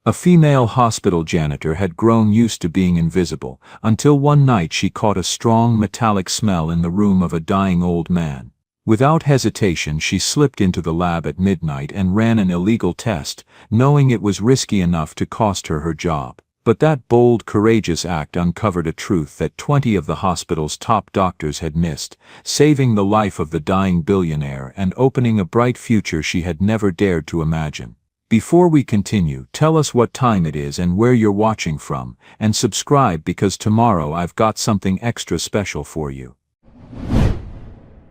A female hospital janitor had grown used to being invisible, until one night she caught a strong metallic smell in the room of a dying old man. Without hesitation she slipped into the lab at midnight and ran an illegal test, knowing it was risky enough to cost her her job. But that bold, courageous act uncovered a truth that 20 of the hospital's top doctors had missed, saving the life of the dying billionaire and opening a bright future she had never dared to imagine. Before we continue, tell us what time it is and where you're watching from, and subscribe because tomorrow I've got something extra special for you.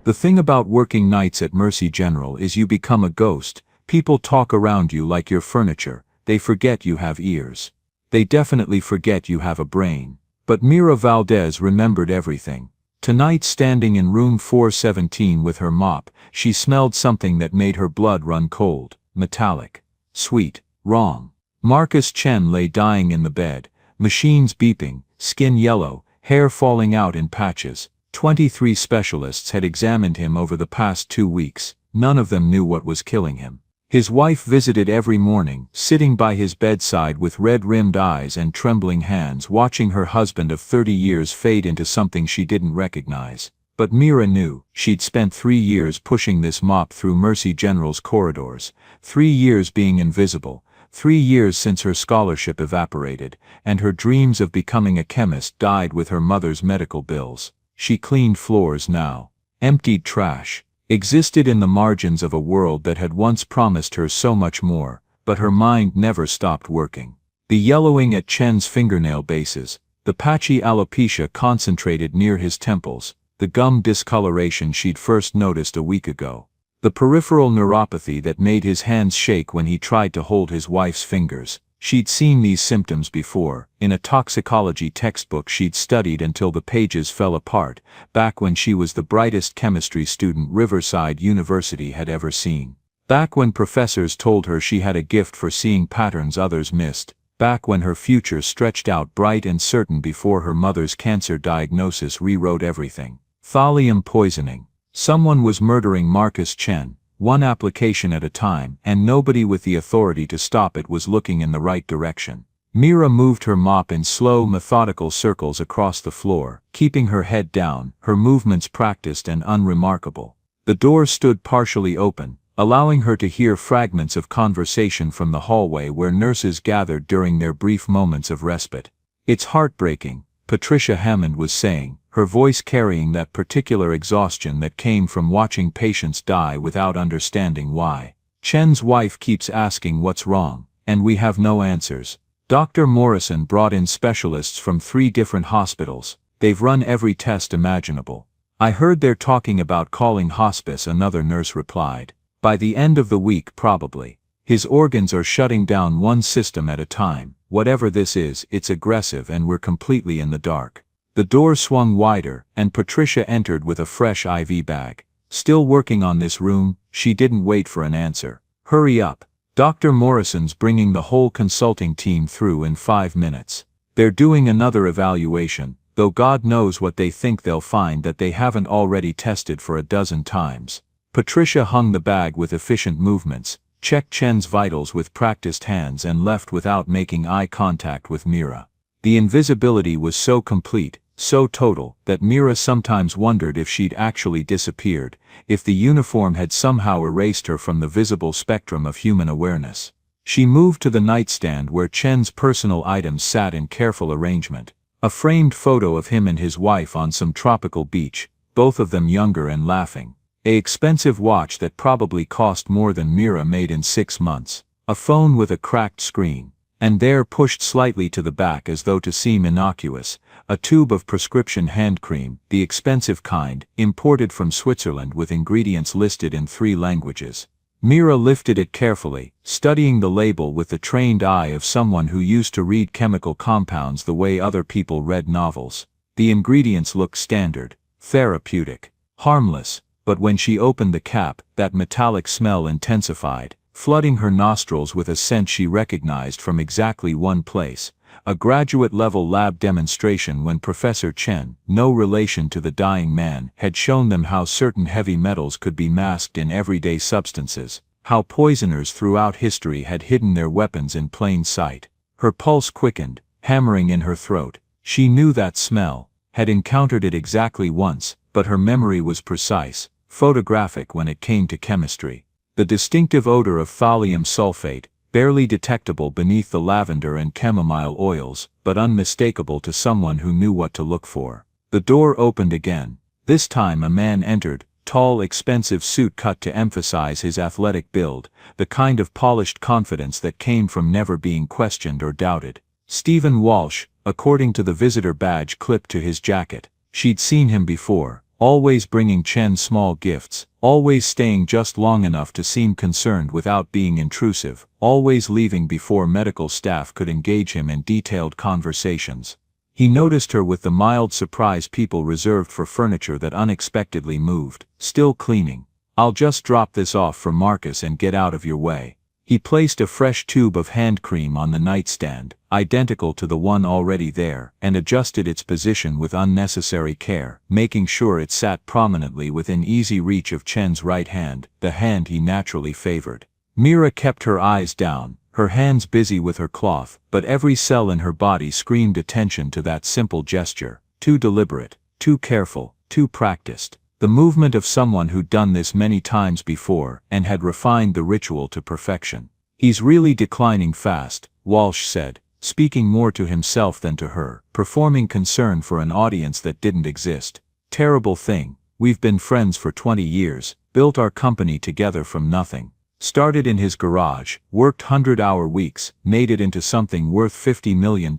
The thing about working nights at Mercy General is you become a ghost. People talk around you like you're furniture. They forget you have ears. They definitely forget you have a brain. But Mira Valdez remembered everything. Tonight, standing in room 417 with her mop, she smelled something that made her blood run cold. Metallic. Sweet. Wrong. Marcus Chen lay dying in the bed, machines beeping, skin yellow, hair falling out in patches. 23 specialists had examined him over the past 2 weeks. None of them knew what was killing him. His wife visited every morning, sitting by his bedside with red-rimmed eyes and trembling hands, watching her husband of 30 years fade into something she didn't recognize. But Mira knew. She'd spent 3 years pushing this mop through Mercy General's corridors, 3 years being invisible, 3 years since her scholarship evaporated, and her dreams of becoming a chemist died with her mother's medical bills. She cleaned floors now, emptied trash, existed in the margins of a world that had once promised her so much more, but her mind never stopped working. The yellowing at Chen's fingernail bases, the patchy alopecia concentrated near his temples, the gum discoloration she'd first noticed a week ago, the peripheral neuropathy that made his hands shake when he tried to hold his wife's fingers. She'd seen these symptoms before, in a toxicology textbook she'd studied until the pages fell apart, back when she was the brightest chemistry student Riverside University had ever seen. Back when professors told her she had a gift for seeing patterns others missed. Back when her future stretched out bright and certain before her mother's cancer diagnosis rewrote everything. Thallium poisoning. Someone was murdering Marcus Chen, one application at a time, and nobody with the authority to stop it was looking in the right direction. Mira moved her mop in slow, methodical circles across the floor, keeping her head down, her movements practiced and unremarkable. The door stood partially open, allowing her to hear fragments of conversation from the hallway where nurses gathered during their brief moments of respite. "It's heartbreaking," Patricia Hammond was saying, her voice carrying that particular exhaustion that came from watching patients die without understanding why. "Chen's wife keeps asking what's wrong, and we have no answers. Dr. Morrison brought in specialists from 3 different hospitals. They've run every test imaginable. I heard they're talking about calling hospice," another nurse replied. "By the end of the week probably. His organs are shutting down one system at a time. Whatever this is, it's aggressive and we're completely in the dark." The door swung wider, and Patricia entered with a fresh IV bag. "Still working on this room?" She didn't wait for an answer. "Hurry up. Dr. Morrison's bringing the whole consulting team through in 5 minutes. They're doing another evaluation, though God knows what they think they'll find that they haven't already tested for a dozen times." Patricia hung the bag with efficient movements, checked Chen's vitals with practiced hands and left without making eye contact with Mira. The invisibility was so complete, so total, that Mira sometimes wondered if she'd actually disappeared, if the uniform had somehow erased her from the visible spectrum of human awareness. She moved to the nightstand where Chen's personal items sat in careful arrangement. A framed photo of him and his wife on some tropical beach, both of them younger and laughing. An expensive watch that probably cost more than Mira made in 6 months. A phone with a cracked screen. And there, pushed slightly to the back as though to seem innocuous, a tube of prescription hand cream, the expensive kind, imported from Switzerland with ingredients listed in 3 languages. Mira lifted it carefully, studying the label with the trained eye of someone who used to read chemical compounds the way other people read novels. The ingredients looked standard, therapeutic, harmless, but when she opened the cap, that metallic smell intensified, flooding her nostrils with a scent she recognized from exactly one place, a graduate-level lab demonstration when Professor Chen, no relation to the dying man, had shown them how certain heavy metals could be masked in everyday substances. how poisoners throughout history had hidden their weapons in plain sight. Her pulse quickened, hammering in her throat. She knew that smell, had encountered it exactly once, but her memory was precise, photographic when it came to chemistry. The distinctive odor of thallium sulfate, barely detectable beneath the lavender and chamomile oils, but unmistakable to someone who knew what to look for. The door opened again. This time a man entered, tall, expensive suit cut to emphasize his athletic build, the kind of polished confidence that came from never being questioned or doubted. Stephen Walsh, according to the visitor badge clipped to his jacket. She'd seen him before, always bringing Chen small gifts, always staying just long enough to seem concerned without being intrusive, always leaving before medical staff could engage him in detailed conversations. He noticed her with the mild surprise people reserved for furniture that unexpectedly moved. Still cleaning. I'll just drop this off for Marcus and get out of your way. He placed a fresh tube of hand cream on the nightstand, identical to the one already there, and adjusted its position with unnecessary care, making sure it sat prominently within easy reach of Chen's right hand, the hand he naturally favored. Mira kept her eyes down, her hands busy with her cloth, but every cell in her body screamed attention to that simple gesture, too deliberate, too careful, too practiced. The movement of someone who'd done this many times before and had refined the ritual to perfection. He's really declining fast, Walsh said, speaking more to himself than to her, performing concern for an audience that didn't exist. Terrible thing, we've been friends for 20 years, built our company together from nothing. Started in his garage, worked 100-hour weeks, made it into something worth $50 million,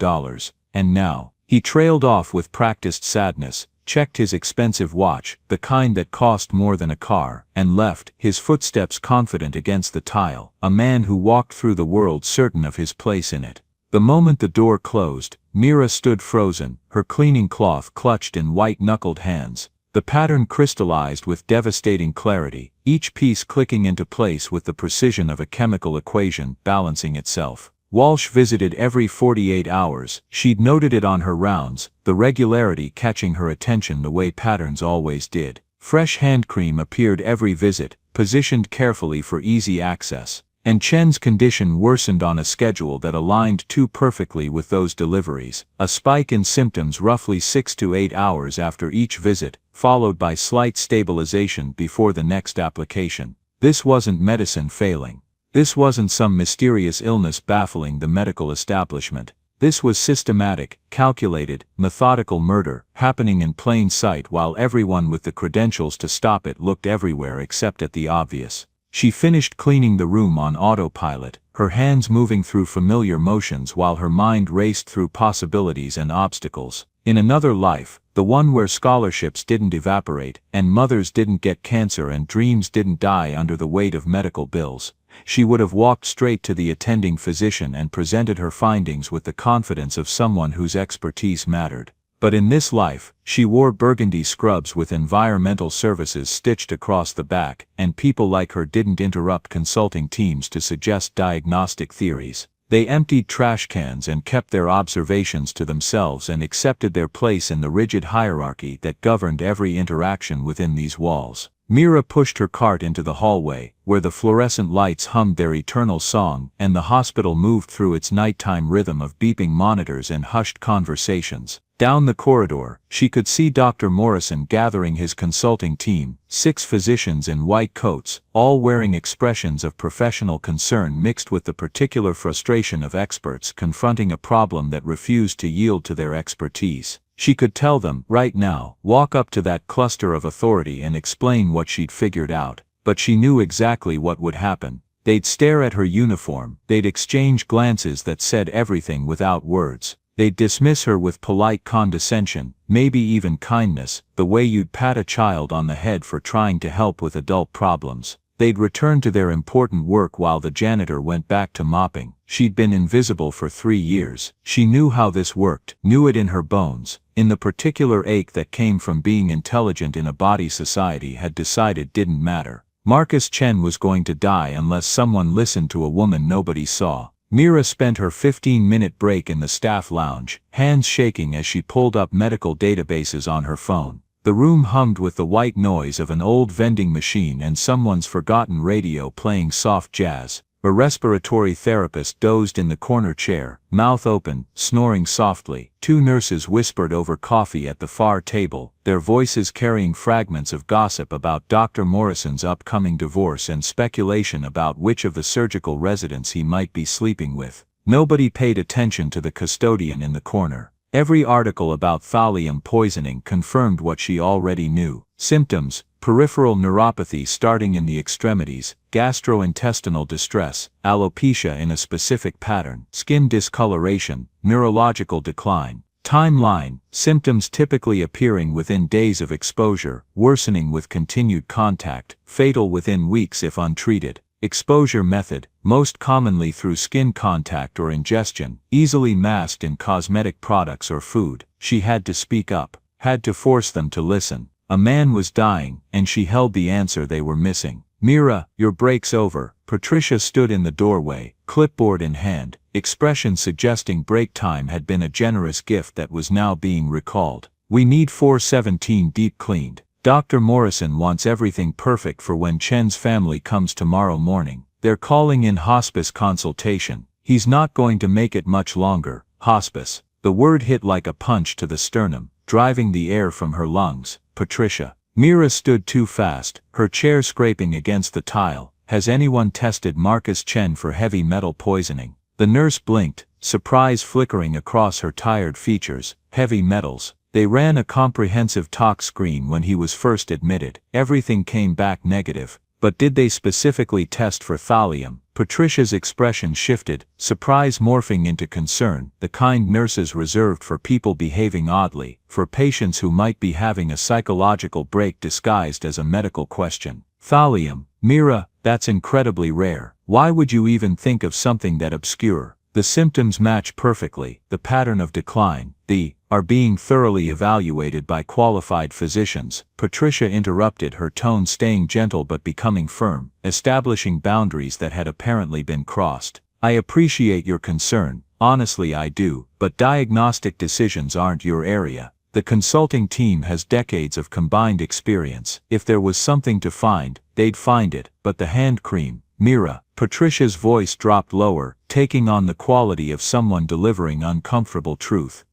and now, he trailed off with practiced sadness, checked his expensive watch, the kind that cost more than a car, and left, his footsteps confident against the tile, a man who walked through the world certain of his place in it. The moment the door closed, Mira stood frozen, her cleaning cloth clutched in white-knuckled hands. The pattern crystallized with devastating clarity, each piece clicking into place with the precision of a chemical equation balancing itself. Walsh visited every 48 hours, she'd noted it on her rounds, the regularity catching her attention the way patterns always did. Fresh hand cream appeared every visit, positioned carefully for easy access. And Chen's condition worsened on a schedule that aligned too perfectly with those deliveries, a spike in symptoms roughly 6 to 8 hours after each visit, followed by slight stabilization before the next application. This wasn't medicine failing. This wasn't some mysterious illness baffling the medical establishment. This was systematic, calculated, methodical murder, happening in plain sight while everyone with the credentials to stop it looked everywhere except at the obvious. She finished cleaning the room on autopilot, her hands moving through familiar motions while her mind raced through possibilities and obstacles. In another life, the one where scholarships didn't evaporate, and mothers didn't get cancer and dreams didn't die under the weight of medical bills, she would have walked straight to the attending physician and presented her findings with the confidence of someone whose expertise mattered. But in this life, she wore burgundy scrubs with environmental services stitched across the back, and people like her didn't interrupt consulting teams to suggest diagnostic theories. They emptied trash cans and kept their observations to themselves and accepted their place in the rigid hierarchy that governed every interaction within these walls. Mira pushed her cart into the hallway, where the fluorescent lights hummed their eternal song and the hospital moved through its nighttime rhythm of beeping monitors and hushed conversations. Down the corridor, she could see Dr. Morrison gathering his consulting team, 6 physicians in white coats, all wearing expressions of professional concern mixed with the particular frustration of experts confronting a problem that refused to yield to their expertise. She could tell them, right now, walk up to that cluster of authority and explain what she'd figured out. But she knew exactly what would happen. They'd stare at her uniform, they'd exchange glances that said everything without words. They'd dismiss her with polite condescension, maybe even kindness, the way you'd pat a child on the head for trying to help with adult problems. They'd return to their important work while the janitor went back to mopping. She'd been invisible for 3 years. She knew how this worked, knew it in her bones, in the particular ache that came from being intelligent in a body society had decided didn't matter. Marcus Chen was going to die unless someone listened to a woman nobody saw. Mira spent her 15-minute break in the staff lounge, hands shaking as she pulled up medical databases on her phone. The room hummed with the white noise of an old vending machine and someone's forgotten radio playing soft jazz. A respiratory therapist dozed in the corner chair, mouth open, snoring softly. Two nurses whispered over coffee at the far table, their voices carrying fragments of gossip about Dr. Morrison's upcoming divorce and speculation about which of the surgical residents he might be sleeping with. Nobody paid attention to the custodian in the corner. Every article about thallium poisoning confirmed what she already knew. Symptoms: peripheral neuropathy starting in the extremities, gastrointestinal distress, alopecia in a specific pattern, skin discoloration, neurological decline. Timeline: symptoms typically appearing within days of exposure, worsening with continued contact, fatal within weeks if untreated. Exposure method: most commonly through skin contact or ingestion, easily masked in cosmetic products or food. She had to speak up, had to force them to listen. A man was dying, and she held the answer they were missing. "Mira, your break's over." Patricia stood in the doorway, clipboard in hand, expression suggesting break time had been a generous gift that was now being recalled. "We need 417 deep cleaned. Dr. Morrison wants everything perfect for when Chen's family comes tomorrow morning. They're calling in hospice consultation. He's not going to make it much longer." Hospice. The word hit like a punch to the sternum, driving the air from her lungs. "Patricia." Mira stood too fast, her chair scraping against the tile. "Has anyone tested Marcus Chen for heavy metal poisoning?" The nurse blinked, surprise flickering across her tired features. Heavy metals. They ran a comprehensive tox screen when he was first admitted. Everything came back negative. But did they specifically test for thallium? Patricia's expression shifted, surprise morphing into concern, the kind nurses reserved for people behaving oddly, for patients who might be having a psychological break disguised as a medical question. "Thallium, Mira, that's incredibly rare. Why would you even think of something that obscure? The symptoms match perfectly, the pattern of decline, are being thoroughly evaluated by qualified physicians." Patricia interrupted, her tone staying gentle but becoming firm, establishing boundaries that had apparently been crossed. "I appreciate your concern, honestly I do, but diagnostic decisions aren't your area. The consulting team has decades of combined experience. If there was something to find, they'd find it. But the hand cream, Mira." Patricia's voice dropped lower, taking on the quality of someone delivering uncomfortable truth.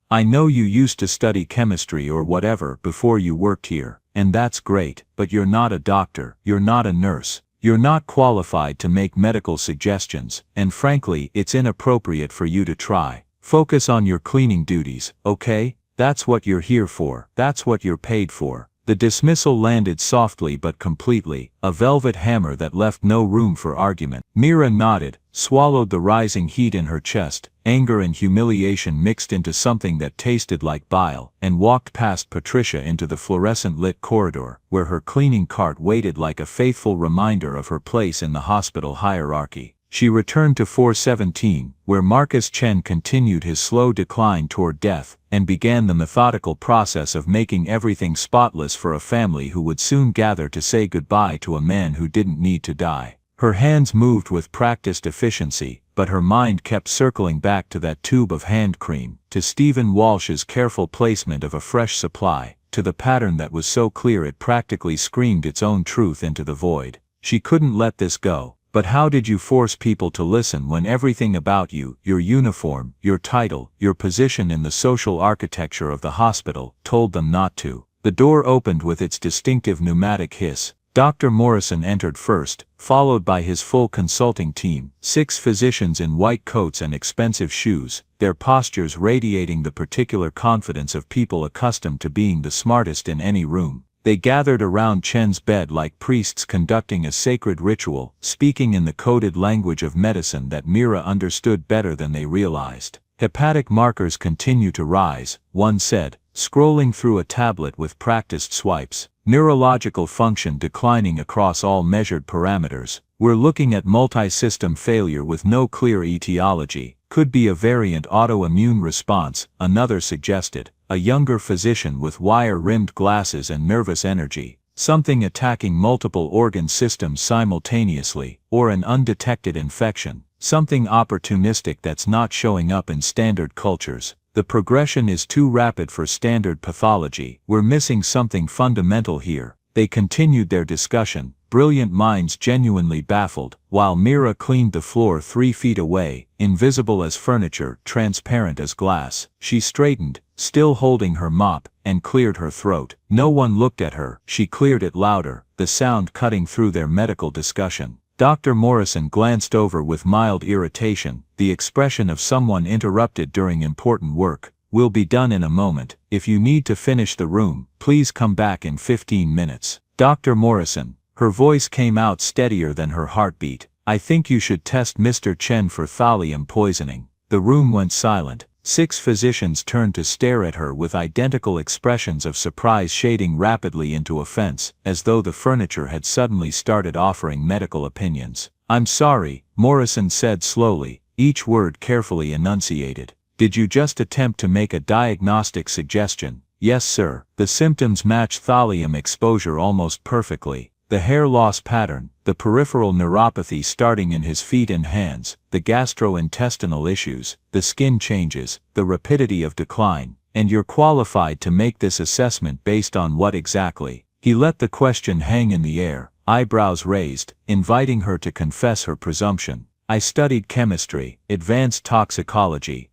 "I know you used to study chemistry or whatever before you worked here, and that's great, but you're not a doctor, you're not a nurse, you're not qualified to make medical suggestions, and frankly it's inappropriate for you to try. Focus on your cleaning duties, okay? That's what you're here for, that's what you're paid for." The dismissal landed softly but completely, a velvet hammer that left no room for argument. Mira nodded, swallowed the rising heat in her chest, anger and humiliation mixed into something that tasted like bile, and walked past Patricia into the fluorescent-lit corridor, where her cleaning cart waited like a faithful reminder of her place in the hospital hierarchy. She returned to 417, where Marcus Chen continued his slow decline toward death, and began the methodical process of making everything spotless for a family who would soon gather to say goodbye to a man who didn't need to die. Her hands moved with practiced efficiency, but her mind kept circling back to that tube of hand cream, to Stephen Walsh's careful placement of a fresh supply, to the pattern that was so clear it practically screamed its own truth into the void. She couldn't let this go. But how did you force people to listen when everything about you, your uniform, your title, your position in the social architecture of the hospital, told them not to? The door opened with its distinctive pneumatic hiss. Dr. Morrison entered first, followed by his full consulting team, 6 physicians in white coats and expensive shoes, their postures radiating the particular confidence of people accustomed to being the smartest in any room. They gathered around Chen's bed like priests conducting a sacred ritual, speaking in the coded language of medicine that Mira understood better than they realized. "Hepatic markers continue to rise," one said, scrolling through a tablet with practiced swipes. "Neurological function declining across all measured parameters. We're looking at multi-system failure with no clear etiology. Could be a variant autoimmune response," another suggested. A younger physician with wire-rimmed glasses and nervous energy. "Something attacking multiple organ systems simultaneously, or an undetected infection. Something opportunistic that's not showing up in standard cultures." The progression is too rapid for standard pathology. We're missing something fundamental here. They continued their discussion, brilliant minds genuinely baffled, while Mira cleaned the floor 3 feet away, invisible as furniture, transparent as glass. She straightened, still holding her mop, and cleared her throat. No one looked at her. She cleared it louder, the sound cutting through their medical discussion. Dr. Morrison glanced over with mild irritation, the expression of someone interrupted during important work. "We'll be done in a moment. If you need to finish the room, please come back in 15 minutes. Dr. Morrison," her voice came out steadier than her heartbeat, "I think you should test Mr. Chen for thallium poisoning." The room went silent. 6 physicians turned to stare at her with identical expressions of surprise shading rapidly into offense, as though the furniture had suddenly started offering medical opinions. "I'm sorry," Morrison said slowly, each word carefully enunciated. "Did you just attempt to make a diagnostic suggestion?" "Yes, sir. The symptoms match thallium exposure almost perfectly. The hair loss pattern, the peripheral neuropathy starting in his feet and hands, the gastrointestinal issues, the skin changes, the rapidity of decline, and you're qualified to make this assessment based on what exactly?" He let the question hang in the air, eyebrows raised, inviting her to confess her presumption. "I studied chemistry, advanced toxicology,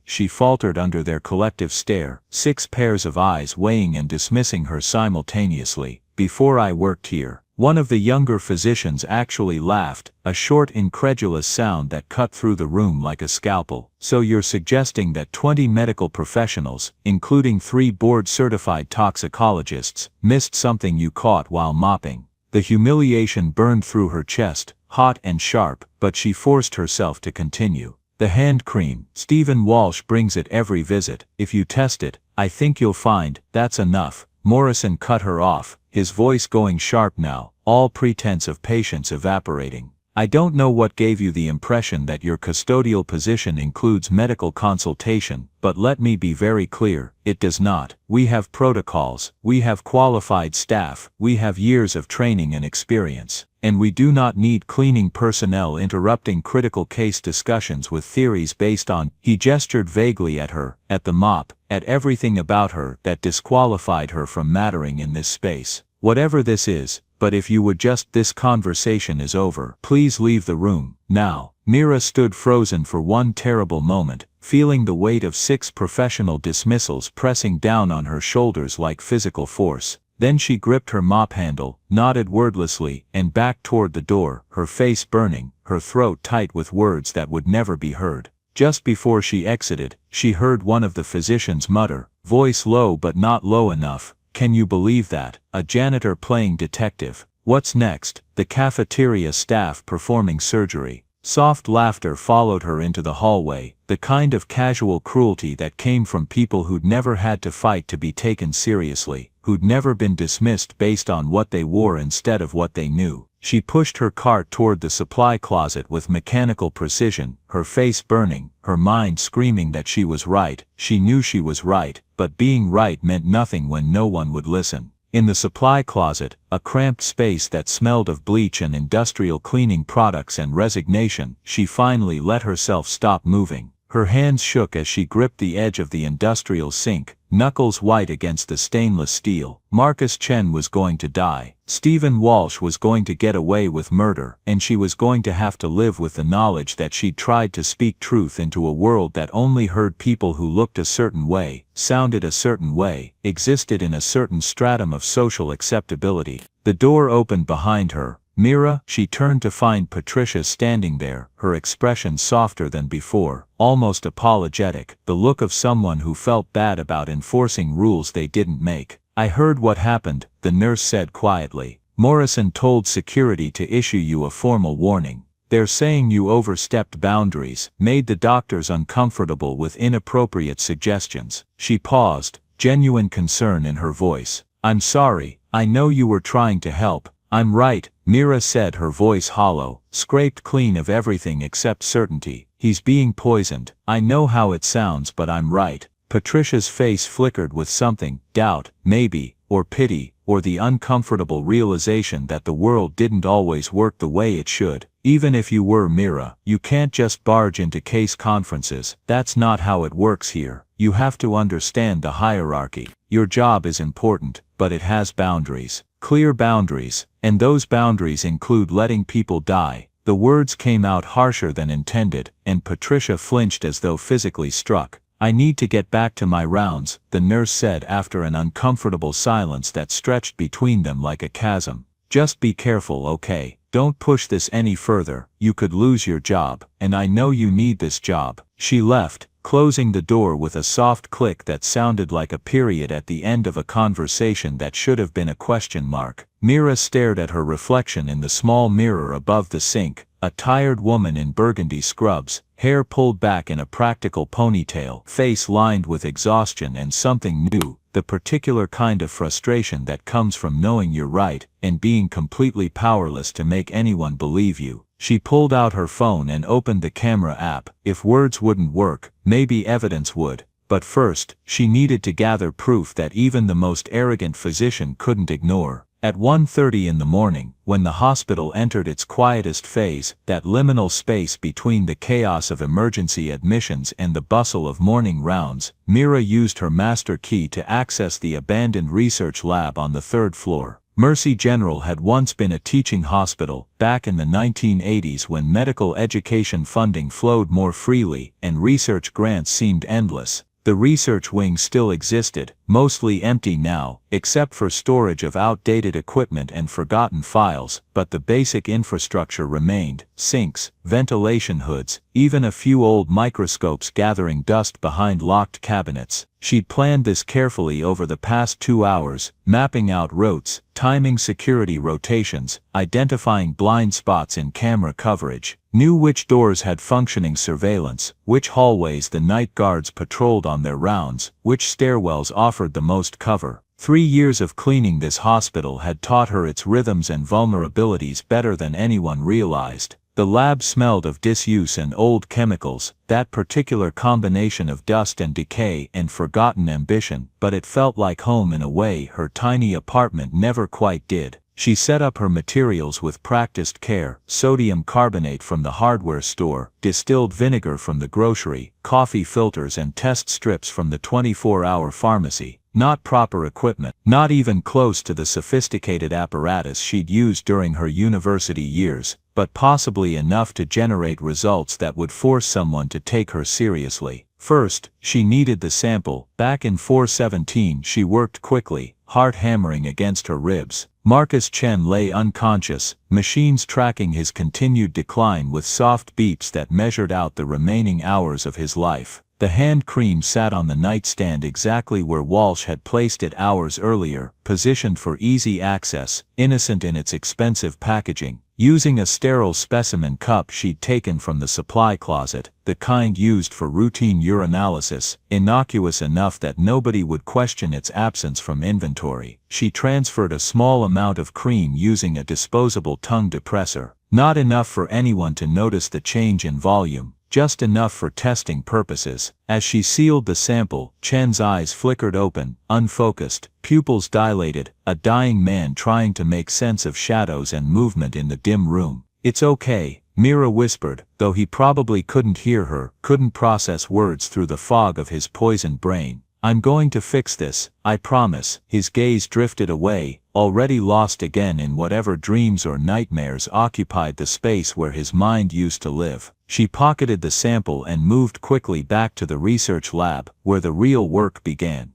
she faltered under their collective stare, 6 pairs of eyes weighing and dismissing her simultaneously. "Before I worked here." One of the younger physicians actually laughed, a short incredulous sound that cut through the room like a scalpel. "So you're suggesting that 20 medical professionals, including 3 board-certified toxicologists, missed something you caught while mopping?" The humiliation burned through her chest, hot and sharp, but she forced herself to continue. "The hand cream, Stephen Walsh brings it every visit. If you test it, I think you'll find that's enough." Morrison cut her off, his voice going sharp now, all pretense of patience evaporating. "I don't know what gave you the impression that your custodial position includes medical consultation, but let me be very clear, it does not. We have protocols, we have qualified staff, we have years of training and experience, and we do not need cleaning personnel interrupting critical case discussions with theories based on." He gestured vaguely at her, at the mop, at everything about her that disqualified her from mattering in this space. "Whatever this is, but if you would just, this conversation is over. Please leave the room, now." Mira stood frozen for one terrible moment, feeling the weight of 6 professional dismissals pressing down on her shoulders like physical force. Then she gripped her mop handle, nodded wordlessly, and backed toward the door, her face burning, her throat tight with words that would never be heard. Just before she exited, she heard one of the physicians mutter, voice low but not low enough, "Can you believe that? A janitor playing detective. What's next? The cafeteria staff performing surgery." Soft laughter followed her into the hallway, the kind of casual cruelty that came from people who'd never had to fight to be taken seriously, who'd never been dismissed based on what they wore instead of what they knew. She pushed her cart toward the supply closet with mechanical precision, her face burning, her mind screaming that she was right. She knew she was right, but being right meant nothing when no one would listen. In the supply closet, a cramped space that smelled of bleach and industrial cleaning products and resignation, she finally let herself stop moving. Her hands shook as she gripped the edge of the industrial sink, knuckles white against the stainless steel. Marcus Chen was going to die. Stephen Walsh was going to get away with murder, and she was going to have to live with the knowledge that she'd tried to speak truth into a world that only heard people who looked a certain way, sounded a certain way, existed in a certain stratum of social acceptability. The door opened behind her. "Mira," she turned to find Patricia standing there, her expression softer than before, almost apologetic, the look of someone who felt bad about enforcing rules they didn't make. "I heard what happened," the nurse said quietly. "Morrison told security to issue you a formal warning. They're saying you overstepped boundaries, made the doctors uncomfortable with inappropriate suggestions." She paused, genuine concern in her voice. "I'm sorry, I know you were trying to help." "I'm right," Mira said, her voice hollow, scraped clean of everything except certainty. "He's being poisoned. I know how it sounds, but I'm right." Patricia's face flickered with something, doubt, maybe, or pity, or the uncomfortable realization that the world didn't always work the way it should. Even if you were Mira, you can't just barge into case conferences. That's not how it works here. You have to understand the hierarchy. Your job is important, but it has boundaries. Clear boundaries. And those boundaries include letting people die. The words came out harsher than intended, and Patricia flinched as though physically struck. I need to get back to my rounds, the nurse said after an uncomfortable silence that stretched between them like a chasm. Just be careful, okay? Don't push this any further. You could lose your job, and I know you need this job. She left, closing the door with a soft click that sounded like a period at the end of a conversation that should have been a question mark. Mira stared at her reflection in the small mirror above the sink, a tired woman in burgundy scrubs, hair pulled back in a practical ponytail, face lined with exhaustion and something new, the particular kind of frustration that comes from knowing you're right and being completely powerless to make anyone believe you. She pulled out her phone and opened the camera app. If words wouldn't work, maybe evidence would. But first, she needed to gather proof that even the most arrogant physician couldn't ignore. At 1:30 in the morning, when the hospital entered its quietest phase, that liminal space between the chaos of emergency admissions and the bustle of morning rounds, Mira used her master key to access the abandoned research lab on the 3rd floor. Mercy General had once been a teaching hospital, back in the 1980s when medical education funding flowed more freely and research grants seemed endless. The research wing still existed, mostly empty now, except for storage of outdated equipment and forgotten files, but the basic infrastructure remained: sinks, ventilation hoods, even a few old microscopes gathering dust behind locked cabinets. She'd planned this carefully over the past 2 hours, mapping out routes, timing security rotations, identifying blind spots in camera coverage, knew which doors had functioning surveillance, which hallways the night guards patrolled on their rounds, which stairwells offered the most cover. 3 years of cleaning this hospital had taught her its rhythms and vulnerabilities better than anyone realized. The lab smelled of disuse and old chemicals, that particular combination of dust and decay and forgotten ambition, but it felt like home in a way her tiny apartment never quite did. She set up her materials with practiced care: sodium carbonate from the hardware store, distilled vinegar from the grocery, coffee filters and test strips from the 24-hour pharmacy. Not proper equipment, not even close to the sophisticated apparatus she'd used during her university years, but possibly enough to generate results that would force someone to take her seriously. First, she needed the sample. Back in 417 she worked quickly, heart hammering against her ribs. Marcus Chen lay unconscious, machines tracking his continued decline with soft beeps that measured out the remaining hours of his life. The hand cream sat on the nightstand exactly where Walsh had placed it hours earlier, positioned for easy access, innocent in its expensive packaging. Using a sterile specimen cup she'd taken from the supply closet, the kind used for routine urinalysis, innocuous enough that nobody would question its absence from inventory, she transferred a small amount of cream using a disposable tongue depressor. Not enough for anyone to notice the change in volume, just enough for testing purposes. As she sealed the sample, Chen's eyes flickered open, unfocused, pupils dilated, a dying man trying to make sense of shadows and movement in the dim room. "It's okay," Mira whispered, though he probably couldn't hear her, couldn't process words through the fog of his poisoned brain. "I'm going to fix this, I promise." His gaze drifted away, already lost again in whatever dreams or nightmares occupied the space where his mind used to live. She pocketed the sample and moved quickly back to the research lab, where the real work began.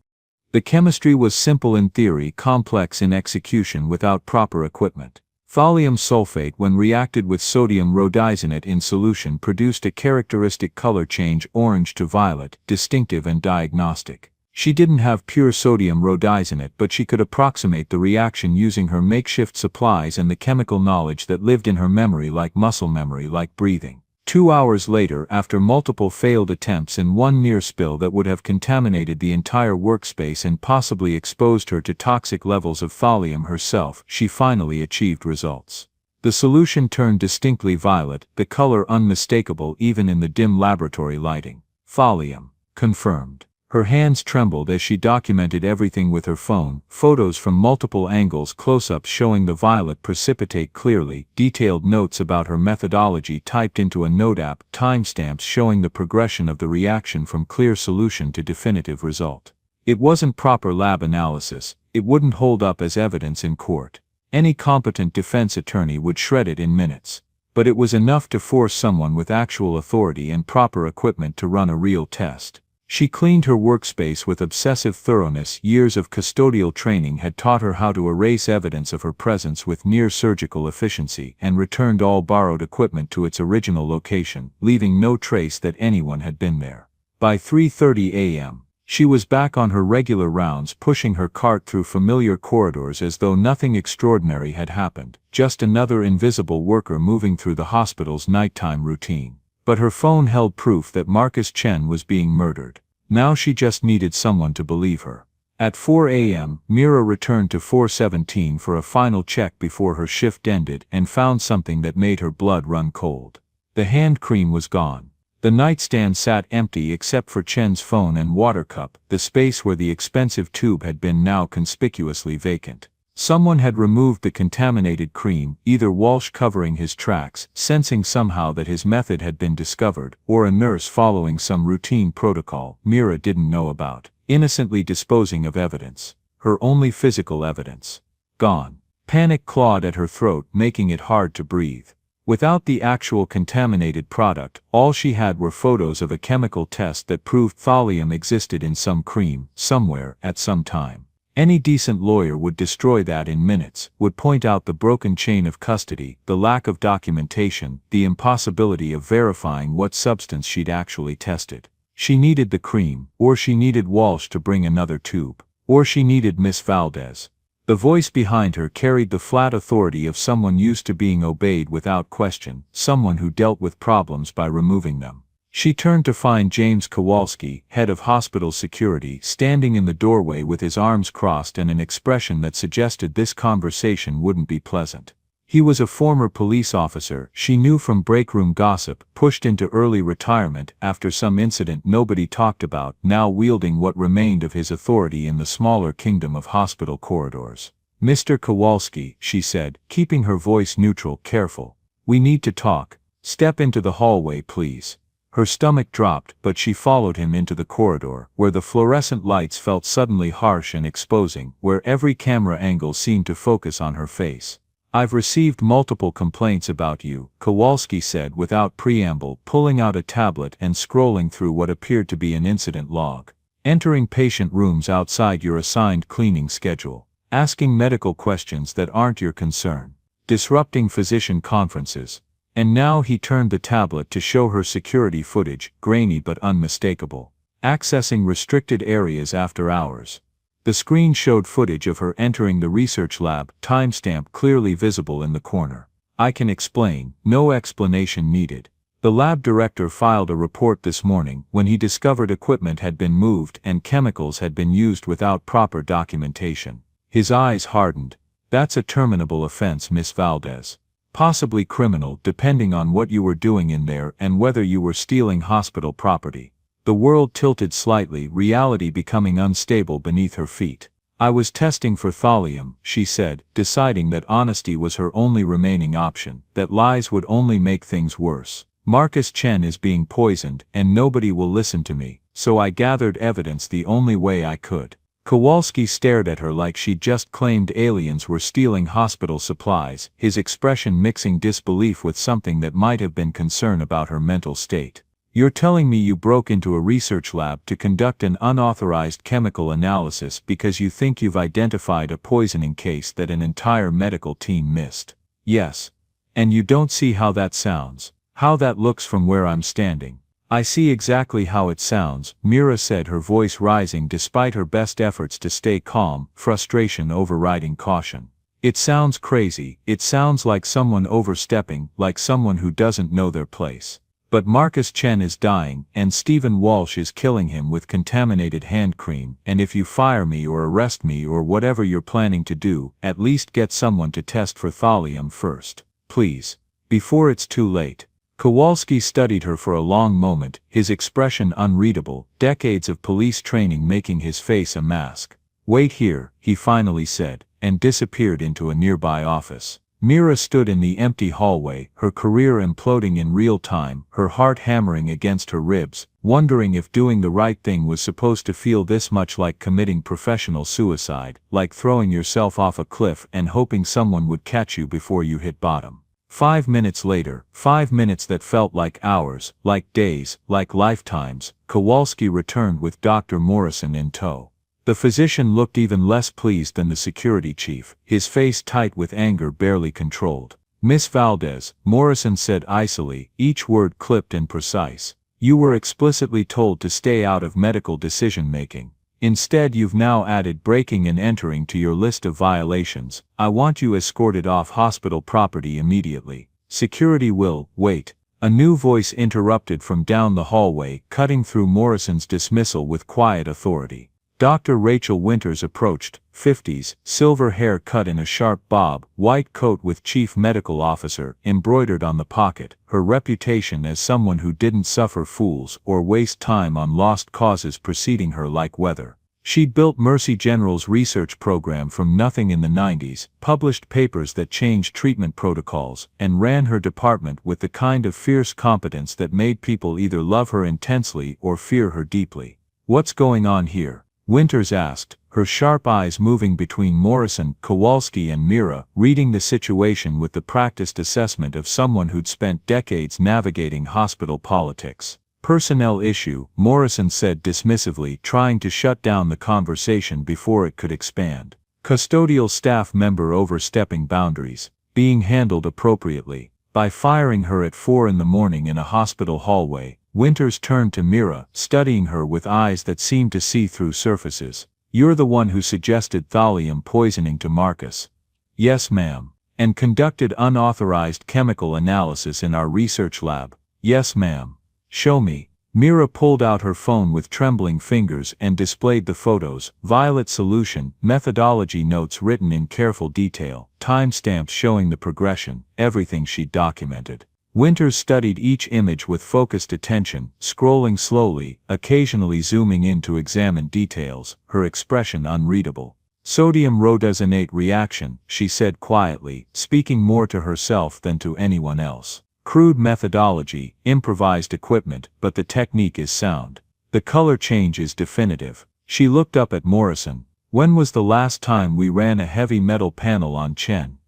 The chemistry was simple in theory, complex in execution without proper equipment. Thallium sulfate, when reacted with sodium rhodizonate in solution, produced a characteristic color change, orange to violet, distinctive and diagnostic. She didn't have pure sodium rhodizonate, but she could approximate the reaction using her makeshift supplies and the chemical knowledge that lived in her memory, like muscle memory, like breathing. 2 hours later, after multiple failed attempts and one near spill that would have contaminated the entire workspace and possibly exposed her to toxic levels of thallium herself, she finally achieved results. The solution turned distinctly violet, the color unmistakable even in the dim laboratory lighting. "Thallium," confirmed. Her hands trembled as she documented everything with her phone, photos from multiple angles, close-ups showing the violet precipitate clearly, detailed notes about her methodology typed into a note app, timestamps showing the progression of the reaction from clear solution to definitive result. It wasn't proper lab analysis, it wouldn't hold up as evidence in court. Any competent defense attorney would shred it in minutes. But it was enough to force someone with actual authority and proper equipment to run a real test. She cleaned her workspace with obsessive thoroughness. Years of custodial training had taught her how to erase evidence of her presence with near-surgical efficiency and returned all borrowed equipment to its original location, leaving no trace that anyone had been there. By 3:30 a.m., she was back on her regular rounds, pushing her cart through familiar corridors as though nothing extraordinary had happened, just another invisible worker moving through the hospital's nighttime routine. But her phone held proof that Marcus Chen was being murdered. Now she just needed someone to believe her. At 4 a.m., Mira returned to 417 for a final check before her shift ended and found something that made her blood run cold. The hand cream was gone. The nightstand sat empty except for Chen's phone and water cup. The space where the expensive tube had been now conspicuously vacant. Someone had removed the contaminated cream, either Walsh covering his tracks, sensing somehow that his method had been discovered, or a nurse following some routine protocol Mira didn't know about, innocently disposing of evidence. Her only physical evidence. Gone. Panic clawed at her throat, making it hard to breathe. Without the actual contaminated product, all she had were photos of a chemical test that proved thallium existed in some cream, somewhere, at some time. Any decent lawyer would destroy that in minutes, would point out the broken chain of custody, the lack of documentation, the impossibility of verifying what substance she'd actually tested. She needed the cream, or she needed Walsh to bring another tube, or she needed Miss Valdez. The voice behind her carried the flat authority of someone used to being obeyed without question, someone who dealt with problems by removing them. She turned to find James Kowalski, head of hospital security, standing in the doorway with his arms crossed and an expression that suggested this conversation wouldn't be pleasant. He was a former police officer she knew from breakroom gossip, pushed into early retirement after some incident nobody talked about, now wielding what remained of his authority in the smaller kingdom of hospital corridors. "Mr. Kowalski," she said, keeping her voice neutral, careful. "We need to talk. Step into the hallway, please." Her stomach dropped, but she followed him into the corridor, where the fluorescent lights felt suddenly harsh and exposing, where every camera angle seemed to focus on her face. "I've received multiple complaints about you," Kowalski said without preamble, pulling out a tablet and scrolling through what appeared to be an incident log. "Entering patient rooms outside your assigned cleaning schedule. Asking medical questions that aren't your concern. Disrupting physician conferences." And now he turned the tablet to show her security footage, grainy but unmistakable. "Accessing restricted areas after hours." The screen showed footage of her entering the research lab, timestamp clearly visible in the corner. "I can explain, no explanation needed." The lab director filed a report this morning when he discovered equipment had been moved and chemicals had been used without proper documentation. His eyes hardened. "That's a terminable offense, Miss Valdez. Possibly criminal, depending on what you were doing in there and whether you were stealing hospital property." The world tilted slightly, reality becoming unstable beneath her feet. "I was testing for thallium," she said, deciding that honesty was her only remaining option, that lies would only make things worse. "Marcus Chen is being poisoned, and nobody will listen to me, so I gathered evidence the only way I could." Kowalski stared at her like she'd just claimed aliens were stealing hospital supplies, his expression mixing disbelief with something that might have been concern about her mental state. "You're telling me you broke into a research lab to conduct an unauthorized chemical analysis because you think you've identified a poisoning case that an entire medical team missed?" "Yes. And you don't see how that sounds, how that looks from where I'm standing." "I see exactly how it sounds," Mira said, her voice rising despite her best efforts to stay calm, frustration overriding caution. "It sounds crazy, it sounds like someone overstepping, like someone who doesn't know their place. But Marcus Chen is dying, and Stephen Walsh is killing him with contaminated hand cream, and if you fire me or arrest me or whatever you're planning to do, at least get someone to test for thallium first. Please. Before it's too late." Kowalski studied her for a long moment, his expression unreadable, decades of police training making his face a mask. "Wait here," he finally said, and disappeared into a nearby office. Mira stood in the empty hallway, her career imploding in real time, her heart hammering against her ribs, wondering if doing the right thing was supposed to feel this much like committing professional suicide, like throwing yourself off a cliff and hoping someone would catch you before you hit bottom. 5 minutes later, 5 minutes that felt like hours, like days, like lifetimes, Kowalski returned with Dr. Morrison in tow. The physician looked even less pleased than the security chief, his face tight with anger barely controlled. "Miss Valdez," Morrison said icily, each word clipped and precise. "You were explicitly told to stay out of medical decision-making. Instead you've now added breaking and entering to your list of violations. I want you escorted off hospital property immediately. Security will wait." A new voice interrupted from down the hallway, cutting through Morrison's dismissal with quiet authority. Dr. Rachel Winters approached, 50s, silver hair cut in a sharp bob, white coat with chief medical officer embroidered on the pocket, her reputation as someone who didn't suffer fools or waste time on lost causes preceding her like weather. She'd built Mercy General's research program from nothing in the 90s, published papers that changed treatment protocols, and ran her department with the kind of fierce competence that made people either love her intensely or fear her deeply. "What's going on here?" Winters asked, her sharp eyes moving between Morrison, Kowalski and Mira, reading the situation with the practiced assessment of someone who'd spent decades navigating hospital politics. "Personnel issue," Morrison said dismissively, trying to shut down the conversation before it could expand. "Custodial staff member overstepping boundaries, being handled appropriately." By firing her at 4 in the morning in a hospital hallway, Winters turned to Mira, studying her with eyes that seemed to see through surfaces. "You're the one who suggested thallium poisoning to Marcus." "Yes, ma'am." "And conducted unauthorized chemical analysis in our research lab." "Yes, ma'am." "Show me." Mira pulled out her phone with trembling fingers and displayed the photos, violet solution, methodology notes written in careful detail, timestamps showing the progression, everything she'd documented. Winters studied each image with focused attention, scrolling slowly, occasionally zooming in to examine details, her expression unreadable. "Sodium rhodesonate reaction," she said quietly, speaking more to herself than to anyone else. "Crude methodology, improvised equipment, but the technique is sound. The color change is definitive." She looked up at Morrison. "When was the last time we ran a heavy metal panel on Chen?"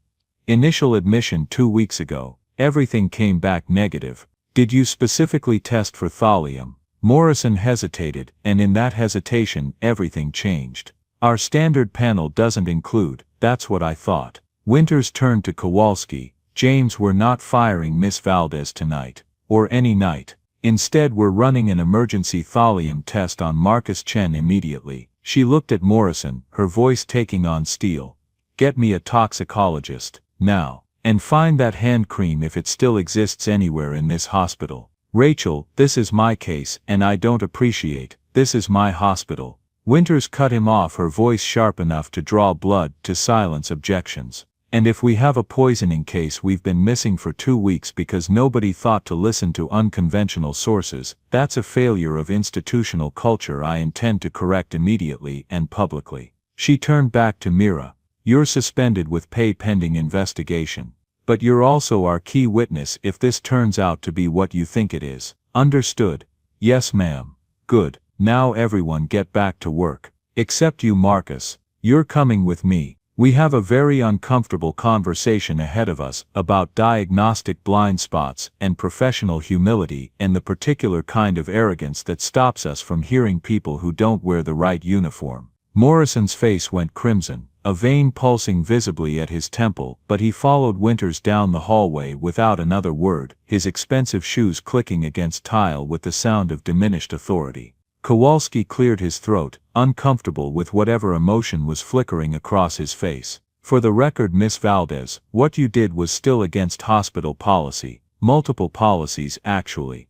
"Initial admission 2 weeks ago. Everything came back negative." "Did you specifically test for thallium?" Morrison hesitated, and in that hesitation everything changed. "Our standard panel doesn't include." "That's what I thought." Winters turned to Kowalski. "James, we're not firing Miss Valdez tonight. Or any night. Instead we're running an emergency thallium test on Marcus Chen immediately." She looked at Morrison, her voice taking on steel. "Get me a toxicologist, now. And find that hand cream if it still exists anywhere in this hospital." "Rachel, this is my case, and I don't appreciate. This is my hospital." Winters cut him off, her voice sharp enough to draw blood, to silence objections. "And if we have a poisoning case we've been missing for 2 weeks because nobody thought to listen to unconventional sources, that's a failure of institutional culture I intend to correct immediately and publicly." She turned back to Mira. "You're suspended with pay pending investigation. But you're also our key witness if this turns out to be what you think it is. Understood?" "Yes, ma'am." "Good. Now everyone get back to work. Except you, Marcus. You're coming with me. We have a very uncomfortable conversation ahead of us about diagnostic blind spots and professional humility and the particular kind of arrogance that stops us from hearing people who don't wear the right uniform." Morrison's face went crimson, a vein pulsing visibly at his temple, but he followed Winters down the hallway without another word, his expensive shoes clicking against tile with the sound of diminished authority. Kowalski cleared his throat, uncomfortable with whatever emotion was flickering across his face. "For the record, Miss Valdez, what you did was still against hospital policy. Multiple policies, actually."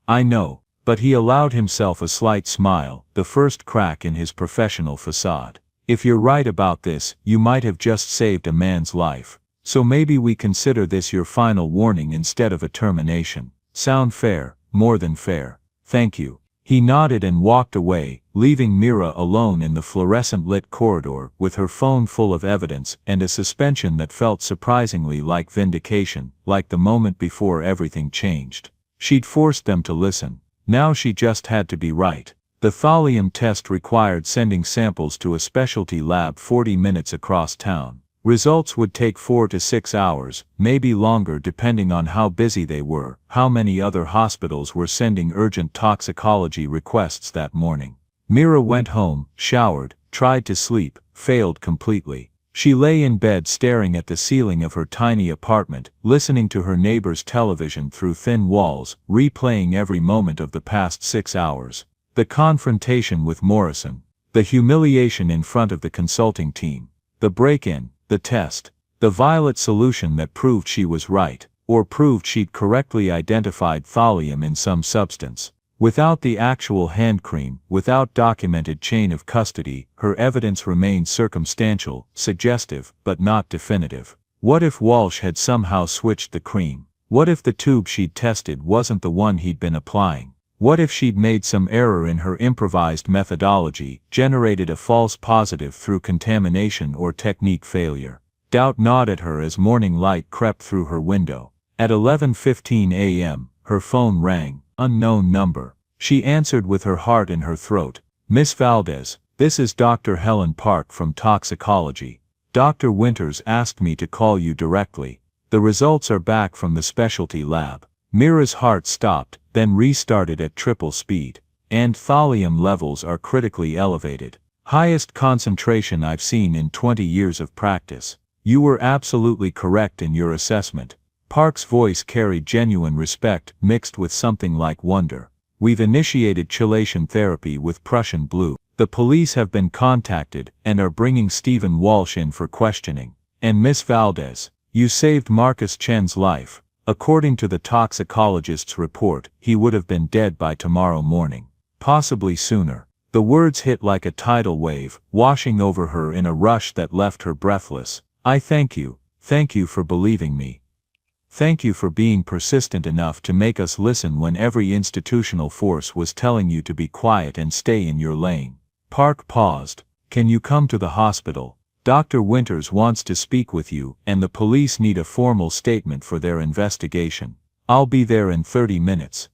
"I know." But he allowed himself a slight smile, the first crack in his professional facade. "If you're right about this, you might have just saved a man's life." So maybe we consider this your final warning instead of a termination. Sound fair? More than fair. Thank you." He nodded and walked away, leaving Mira alone in the fluorescent-lit corridor with her phone full of evidence and a suspension that felt surprisingly like vindication, like the moment before everything changed. She'd forced them to listen. Now she just had to be right. The thallium test required sending samples to a specialty lab 40 minutes across town. Results would take 4 to 6 hours, maybe longer depending on how busy they were. How many other hospitals were sending urgent toxicology requests that morning? Mira went home, showered, tried to sleep, failed completely. She lay in bed staring at the ceiling of her tiny apartment, listening to her neighbor's television through thin walls, replaying every moment of the past 6 hours. The confrontation with Morrison, the humiliation in front of the consulting team, the break-in, the test, the violet solution that proved she was right, or proved she'd correctly identified thallium in some substance. Without the actual hand cream, without documented chain of custody, her evidence remained circumstantial, suggestive, but not definitive. What if Walsh had somehow switched the cream? What if the tube she'd tested wasn't the one he'd been applying? What if she'd made some error in her improvised methodology, generated a false positive through contamination or technique failure? Doubt gnawed at her as morning light crept through her window. At 11:15 a.m., her phone rang. Unknown number. She answered with her heart in her throat. "Miss Valdez, this is Dr. Helen Park from toxicology. Dr. Winters asked me to call you directly. The results are back from the specialty lab." Mira's heart stopped, then restarted at triple speed. "And thallium levels are critically elevated. Highest concentration I've seen in 20 years of practice. You were absolutely correct in your assessment." Park's voice carried genuine respect mixed with something like wonder. "We've initiated chelation therapy with Prussian blue. The police have been contacted and are bringing Stephen Walsh in for questioning. And Miss Valdez, you saved Marcus Chen's life. According to the toxicologist's report, he would have been dead by tomorrow morning. Possibly sooner." The words hit like a tidal wave, washing over her in a rush that left her breathless. "I thank you for believing me. Thank you for being persistent enough to make us listen when every institutional force was telling you to be quiet and stay in your lane." Park paused. "Can you come to the hospital? Dr. Winters wants to speak with you, and the police need a formal statement for their investigation. I'll be there in 30 minutes.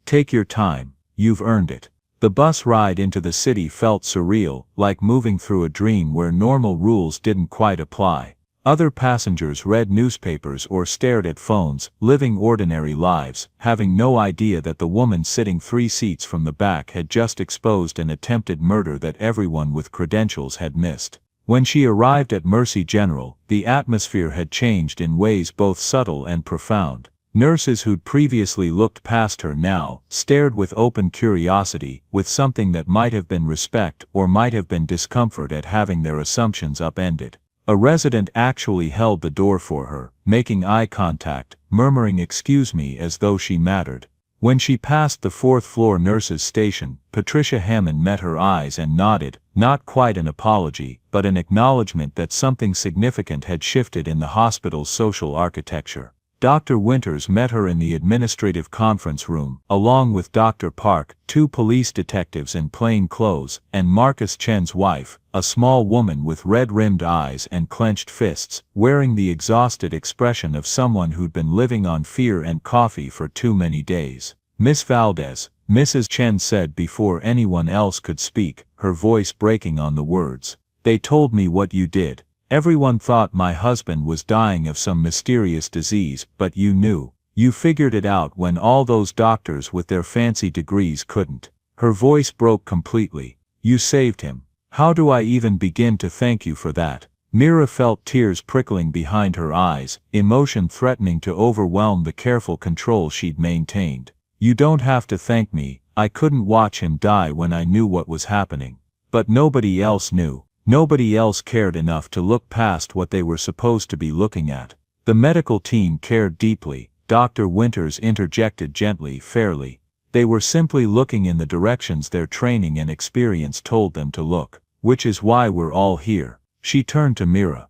Take your time, you've earned it." The bus ride into the city felt surreal, like moving through a dream where normal rules didn't quite apply. Other passengers read newspapers or stared at phones, living ordinary lives, having no idea that the woman sitting 3 seats from the back had just exposed an attempted murder that everyone with credentials had missed. When she arrived at Mercy General, the atmosphere had changed in ways both subtle and profound. Nurses who'd previously looked past her now stared with open curiosity, with something that might have been respect or might have been discomfort at having their assumptions upended. A resident actually held the door for her, making eye contact, murmuring "excuse me" as though she mattered. When she passed the 4th-floor nurses' station, Patricia Hammond met her eyes and nodded, not quite an apology, but an acknowledgement that something significant had shifted in the hospital's social architecture. Dr. Winters met her in the administrative conference room, along with Dr. Park, 2 police detectives in plain clothes, and Marcus Chen's wife, a small woman with red-rimmed eyes and clenched fists, wearing the exhausted expression of someone who'd been living on fear and coffee for too many days. "Miss Valdez," Mrs. Chen said before anyone else could speak, her voice breaking on the words. "They told me what you did. Everyone thought my husband was dying of some mysterious disease, but you knew. You figured it out when all those doctors with their fancy degrees couldn't." Her voice broke completely. "You saved him. How do I even begin to thank you for that?" Mira felt tears prickling behind her eyes, emotion threatening to overwhelm the careful control she'd maintained. "You don't have to thank me. I couldn't watch him die when I knew what was happening. But nobody else knew. Nobody else cared enough to look past what they were supposed to be looking at. The medical team cared deeply," Dr. Winters interjected gently, fairly. "They were simply looking in the directions their training and experience told them to look. Which is why we're all here." She turned to Mira.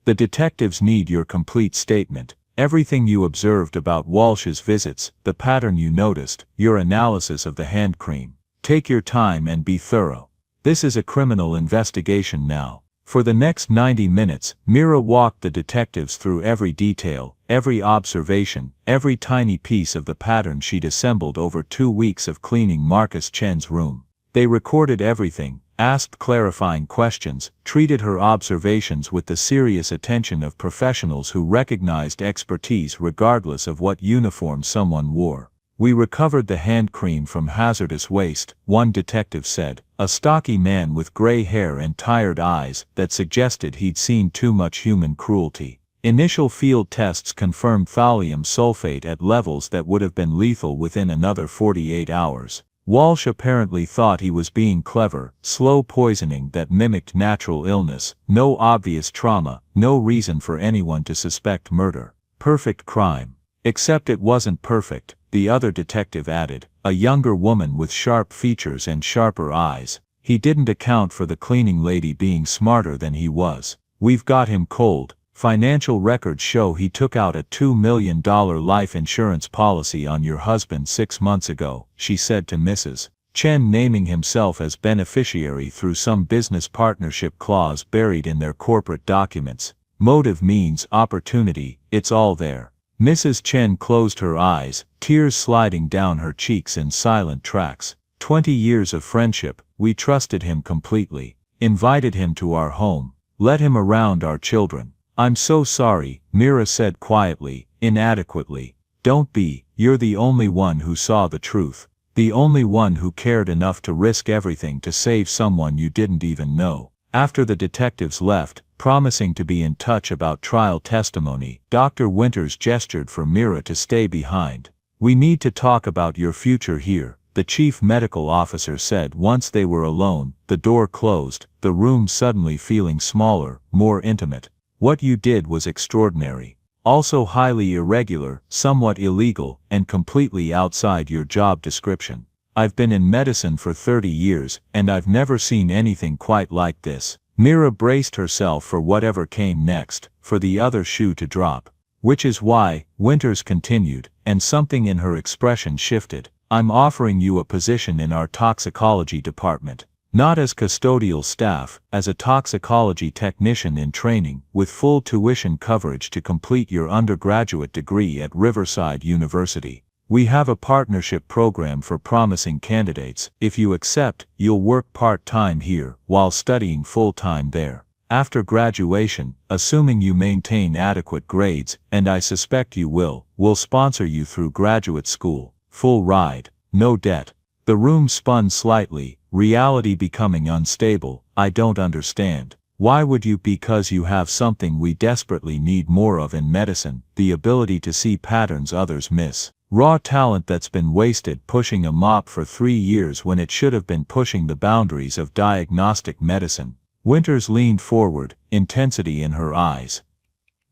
The detectives need your complete statement. Everything you observed about Walsh's visits, the pattern you noticed, your analysis of the hand cream. Take your time and be thorough. This is a criminal investigation now. For the next 90 minutes, Mira walked the detectives through every detail, every observation, every tiny piece of the pattern she'd assembled over 2 weeks of cleaning Marcus Chen's room. They recorded everything, asked clarifying questions, treated her observations with the serious attention of professionals who recognized expertise regardless of what uniform someone wore. "We recovered the hand cream from hazardous waste," one detective said, a stocky man with gray hair and tired eyes that suggested he'd seen too much human cruelty. "Initial field tests confirmed thallium sulfate at levels that would have been lethal within another 48 hours. Walsh apparently thought he was being clever, slow poisoning that mimicked natural illness, no obvious trauma, no reason for anyone to suspect murder. Perfect crime. Except it wasn't perfect," the other detective added, a younger woman with sharp features and sharper eyes. "He didn't account for the cleaning lady being smarter than he was. We've got him cold. Financial records show he took out a $2 million life insurance policy on your husband 6 months ago," she said to Mrs. Chen, naming himself as beneficiary through some business partnership clause buried in their corporate documents. "Motive means opportunity, it's all there." Mrs. Chen closed her eyes, tears sliding down her cheeks in silent tracks. 20 years of friendship, we trusted him completely. Invited him to our home. Let him around our children. "I'm so sorry," Mira said quietly, inadequately. "Don't be, you're the only one who saw the truth. The only one who cared enough to risk everything to save someone you didn't even know." After the detectives left, promising to be in touch about trial testimony, Dr. Winters gestured for Mira to stay behind. "We need to talk about your future here," the chief medical officer said once they were alone, the door closed, the room suddenly feeling smaller, more intimate. "What you did was extraordinary. Also highly irregular, somewhat illegal, and completely outside your job description. I've been in medicine for 30 years, and I've never seen anything quite like this." Mira braced herself for whatever came next, for the other shoe to drop. "Which is why," Winters continued, and something in her expression shifted, "I'm offering you a position in our toxicology department. Not as custodial staff, as a toxicology technician in training, with full tuition coverage to complete your undergraduate degree at Riverside University. We have a partnership program for promising candidates. If you accept, you'll work part-time here, while studying full-time there. After graduation, assuming you maintain adequate grades, and I suspect you will, we'll sponsor you through graduate school. Full ride. No debt." The room spun slightly, reality becoming unstable. "I don't understand. Why would you?" "Because you have something we desperately need more of in medicine, the ability to see patterns others miss. Raw talent that's been wasted pushing a mop for 3 years when it should have been pushing the boundaries of diagnostic medicine." Winters leaned forward, intensity in her eyes.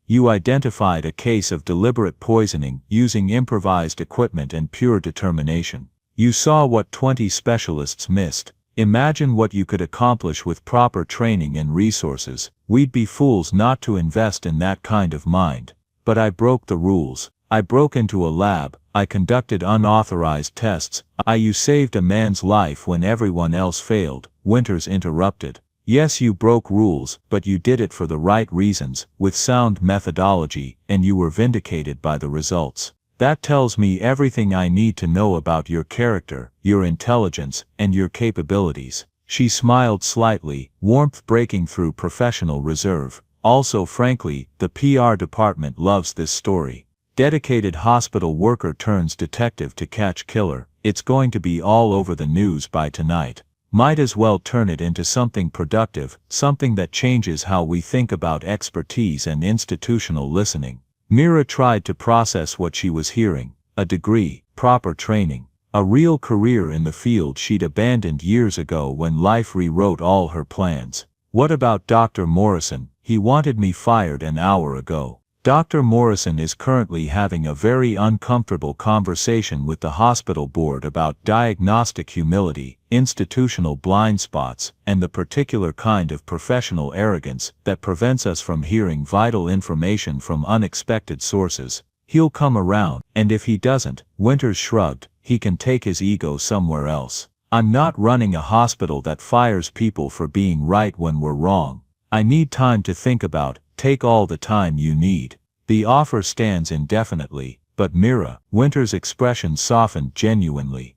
"You identified a case of deliberate poisoning using improvised equipment and pure determination. You saw what 20 specialists missed. Imagine what you could accomplish with proper training and resources. We'd be fools not to invest in that kind of mind. But I broke the rules. I broke into a lab, I conducted unauthorized tests, You saved a man's life when everyone else failed," Winters interrupted. "Yes, you broke rules, but you did it for the right reasons, with sound methodology, and you were vindicated by the results. That tells me everything I need to know about your character, your intelligence, and your capabilities." She smiled slightly, warmth breaking through professional reserve. "Also, frankly, the PR department loves this story. Dedicated hospital worker turns detective to catch killer. It's going to be all over the news by tonight. Might as well turn it into something productive, something that changes how we think about expertise and institutional listening." Mira tried to process what she was hearing. A degree, proper training, a real career in the field she'd abandoned years ago when life rewrote all her plans. "What about Dr. Morrison? He wanted me fired an hour ago." Dr. Morrison is currently having a very uncomfortable conversation with the hospital board about diagnostic humility, institutional blind spots, and the particular kind of professional arrogance that prevents us from hearing vital information from unexpected sources. He'll come around, and if he doesn't, Winters shrugged, he can take his ego somewhere else. I'm not running a hospital that fires people for being right when we're wrong. I need time to think about. Take all the time you need. The offer stands indefinitely, but Mira, Winters' expression softened genuinely.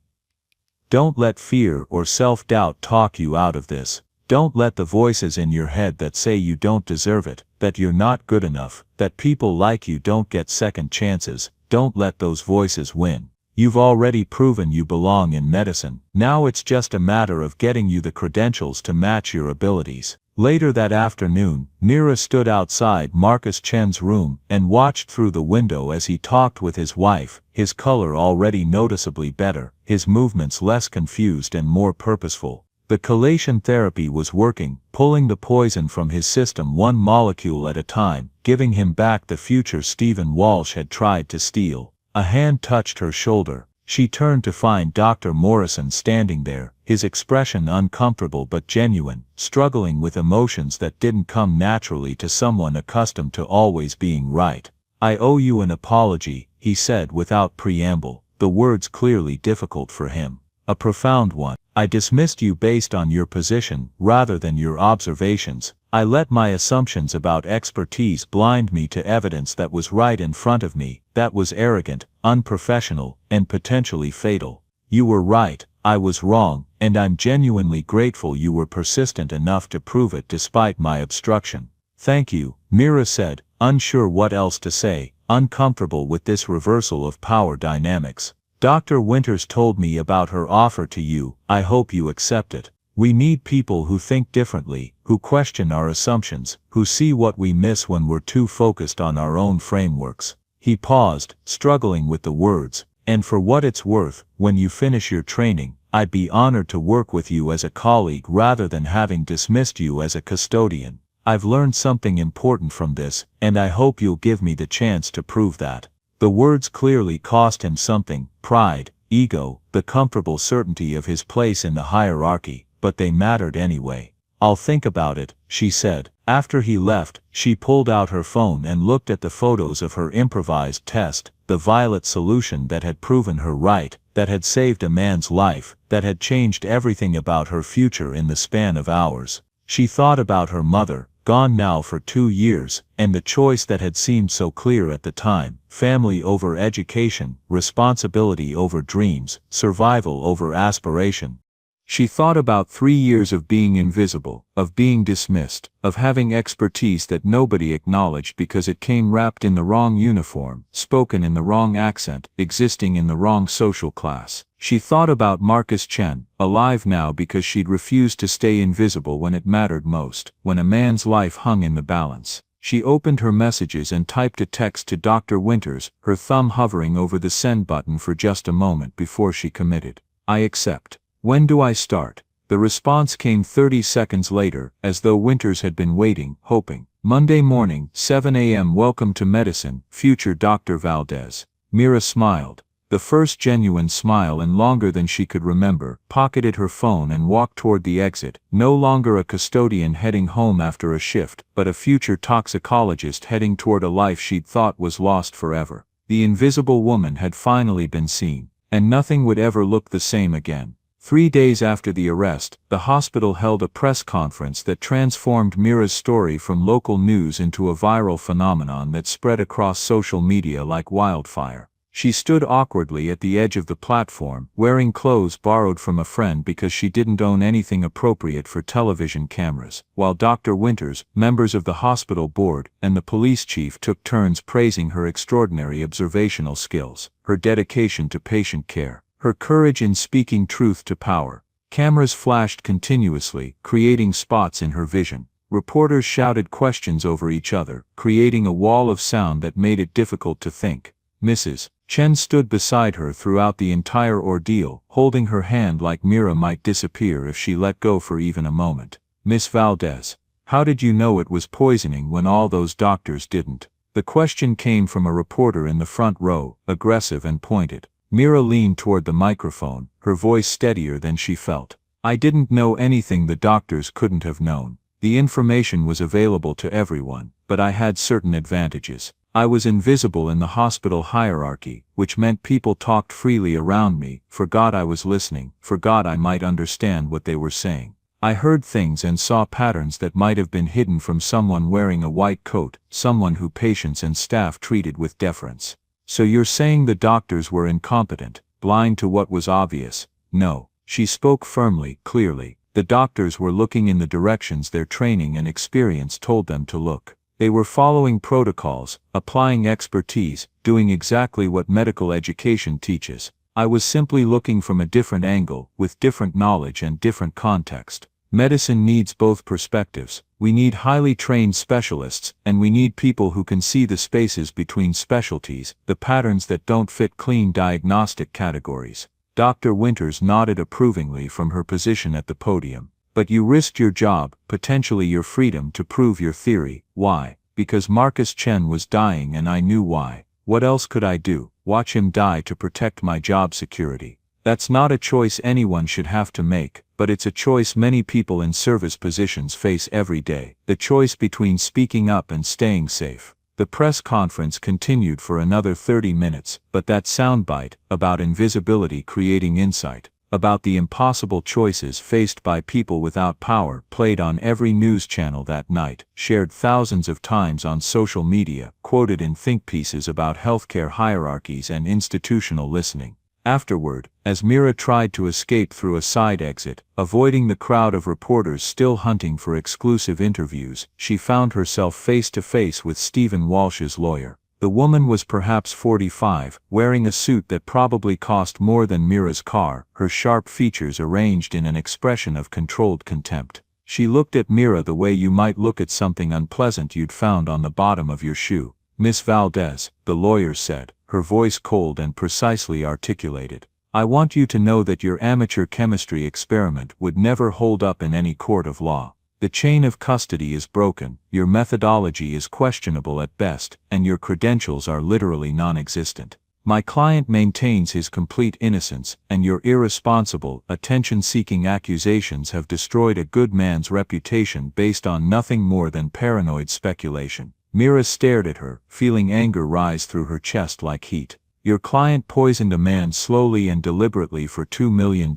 Don't let fear or self-doubt talk you out of this. Don't let the voices in your head that say you don't deserve it, that you're not good enough, that people like you don't get second chances, don't let those voices win. You've already proven you belong in medicine. Now it's just a matter of getting you the credentials to match your abilities. Later that afternoon, Mira stood outside Marcus Chen's room and watched through the window as he talked with his wife, his color already noticeably better, his movements less confused and more purposeful. The chelation therapy was working, pulling the poison from his system one molecule at a time, giving him back the future Stephen Walsh had tried to steal. A hand touched her shoulder. She turned to find Dr. Morrison standing there, his expression uncomfortable but genuine, struggling with emotions that didn't come naturally to someone accustomed to always being right. I owe you an apology, he said without preamble, the words clearly difficult for him. A profound one. I dismissed you based on your position rather than your observations. I let my assumptions about expertise blind me to evidence that was right in front of me, that was arrogant, unprofessional, and potentially fatal. You were right, I was wrong, and I'm genuinely grateful you were persistent enough to prove it despite my obstruction. Thank you, Mira said, unsure what else to say, uncomfortable with this reversal of power dynamics. Dr. Winters told me about her offer to you. I hope you accept it. We need people who think differently, who question our assumptions, who see what we miss when we're too focused on our own frameworks. He paused, struggling with the words, and for what it's worth, when you finish your training, I'd be honored to work with you as a colleague rather than having dismissed you as a custodian. I've learned something important from this, and I hope you'll give me the chance to prove that. The words clearly cost him something, pride, ego, the comfortable certainty of his place in the hierarchy, but they mattered anyway. I'll think about it, she said. After he left, she pulled out her phone and looked at the photos of her improvised test, the violet solution that had proven her right, that had saved a man's life, that had changed everything about her future in the span of hours. She thought about her mother, gone now for 2 years, and the choice that had seemed so clear at the time, family over education, responsibility over dreams, survival over aspiration. She thought about 3 years of being invisible, of being dismissed, of having expertise that nobody acknowledged because it came wrapped in the wrong uniform, spoken in the wrong accent, existing in the wrong social class. She thought about Marcus Chen, alive now because she'd refused to stay invisible when it mattered most, when a man's life hung in the balance. She opened her messages and typed a text to Dr. Winters, her thumb hovering over the send button for just a moment before she committed. I accept. When do I start? The response came 30 seconds later, as though Winters had been waiting, hoping. Monday morning, 7 a.m. Welcome to medicine, future Dr. Valdez. Mira smiled. The first genuine smile in longer than she could remember, pocketed her phone and walked toward the exit, no longer a custodian heading home after a shift, but a future toxicologist heading toward a life she'd thought was lost forever. The invisible woman had finally been seen, and nothing would ever look the same again. 3 days after the arrest, the hospital held a press conference that transformed Mira's story from local news into a viral phenomenon that spread across social media like wildfire. She stood awkwardly at the edge of the platform, wearing clothes borrowed from a friend because she didn't own anything appropriate for television cameras, while Dr. Winters, members of the hospital board, and the police chief took turns praising her extraordinary observational skills, her dedication to patient care, her courage in speaking truth to power. Cameras flashed continuously, creating spots in her vision. Reporters shouted questions over each other, creating a wall of sound that made it difficult to think. Mrs. Chen stood beside her throughout the entire ordeal, holding her hand like Mira might disappear if she let go for even a moment. Miss Valdez, how did you know it was poisoning when all those doctors didn't? The question came from a reporter in the front row, aggressive and pointed. Mira leaned toward the microphone, her voice steadier than she felt. I didn't know anything the doctors couldn't have known. The information was available to everyone, but I had certain advantages. I was invisible in the hospital hierarchy, which meant people talked freely around me, forgot I was listening, forgot I might understand what they were saying. I heard things and saw patterns that might have been hidden from someone wearing a white coat, someone who patients and staff treated with deference. So you're saying the doctors were incompetent, blind to what was obvious? No. She spoke firmly, clearly. The doctors were looking in the directions their training and experience told them to look. They were following protocols, applying expertise, doing exactly what medical education teaches. I was simply looking from a different angle, with different knowledge and different context. Medicine needs both perspectives. We need highly trained specialists, and we need people who can see the spaces between specialties, the patterns that don't fit clean diagnostic categories. Dr. Winters nodded approvingly from her position at the podium. But you risked your job, potentially your freedom to prove your theory. Why? Because Marcus Chen was dying and I knew why. What else could I do? Watch him die to protect my job security. That's not a choice anyone should have to make, but it's a choice many people in service positions face every day. The choice between speaking up and staying safe. The press conference continued for another 30 minutes, but that soundbite, about invisibility creating insight, about the impossible choices faced by people without power, played on every news channel that night, shared thousands of times on social media, quoted in think pieces about healthcare hierarchies and institutional listening. Afterward, as Mira tried to escape through a side exit, avoiding the crowd of reporters still hunting for exclusive interviews, she found herself face to face with Stephen Walsh's lawyer. The woman was perhaps 45, wearing a suit that probably cost more than Mira's car, her sharp features arranged in an expression of controlled contempt. She looked at Mira the way you might look at something unpleasant you'd found on the bottom of your shoe. Miss Valdez, the lawyer said, her voice cold and precisely articulated. I want you to know that your amateur chemistry experiment would never hold up in any court of law. The chain of custody is broken, your methodology is questionable at best, and your credentials are literally non-existent. My client maintains his complete innocence, and your irresponsible, attention-seeking accusations have destroyed a good man's reputation based on nothing more than paranoid speculation. Mira stared at her, feeling anger rise through her chest like heat. Your client poisoned a man slowly and deliberately for $2 million.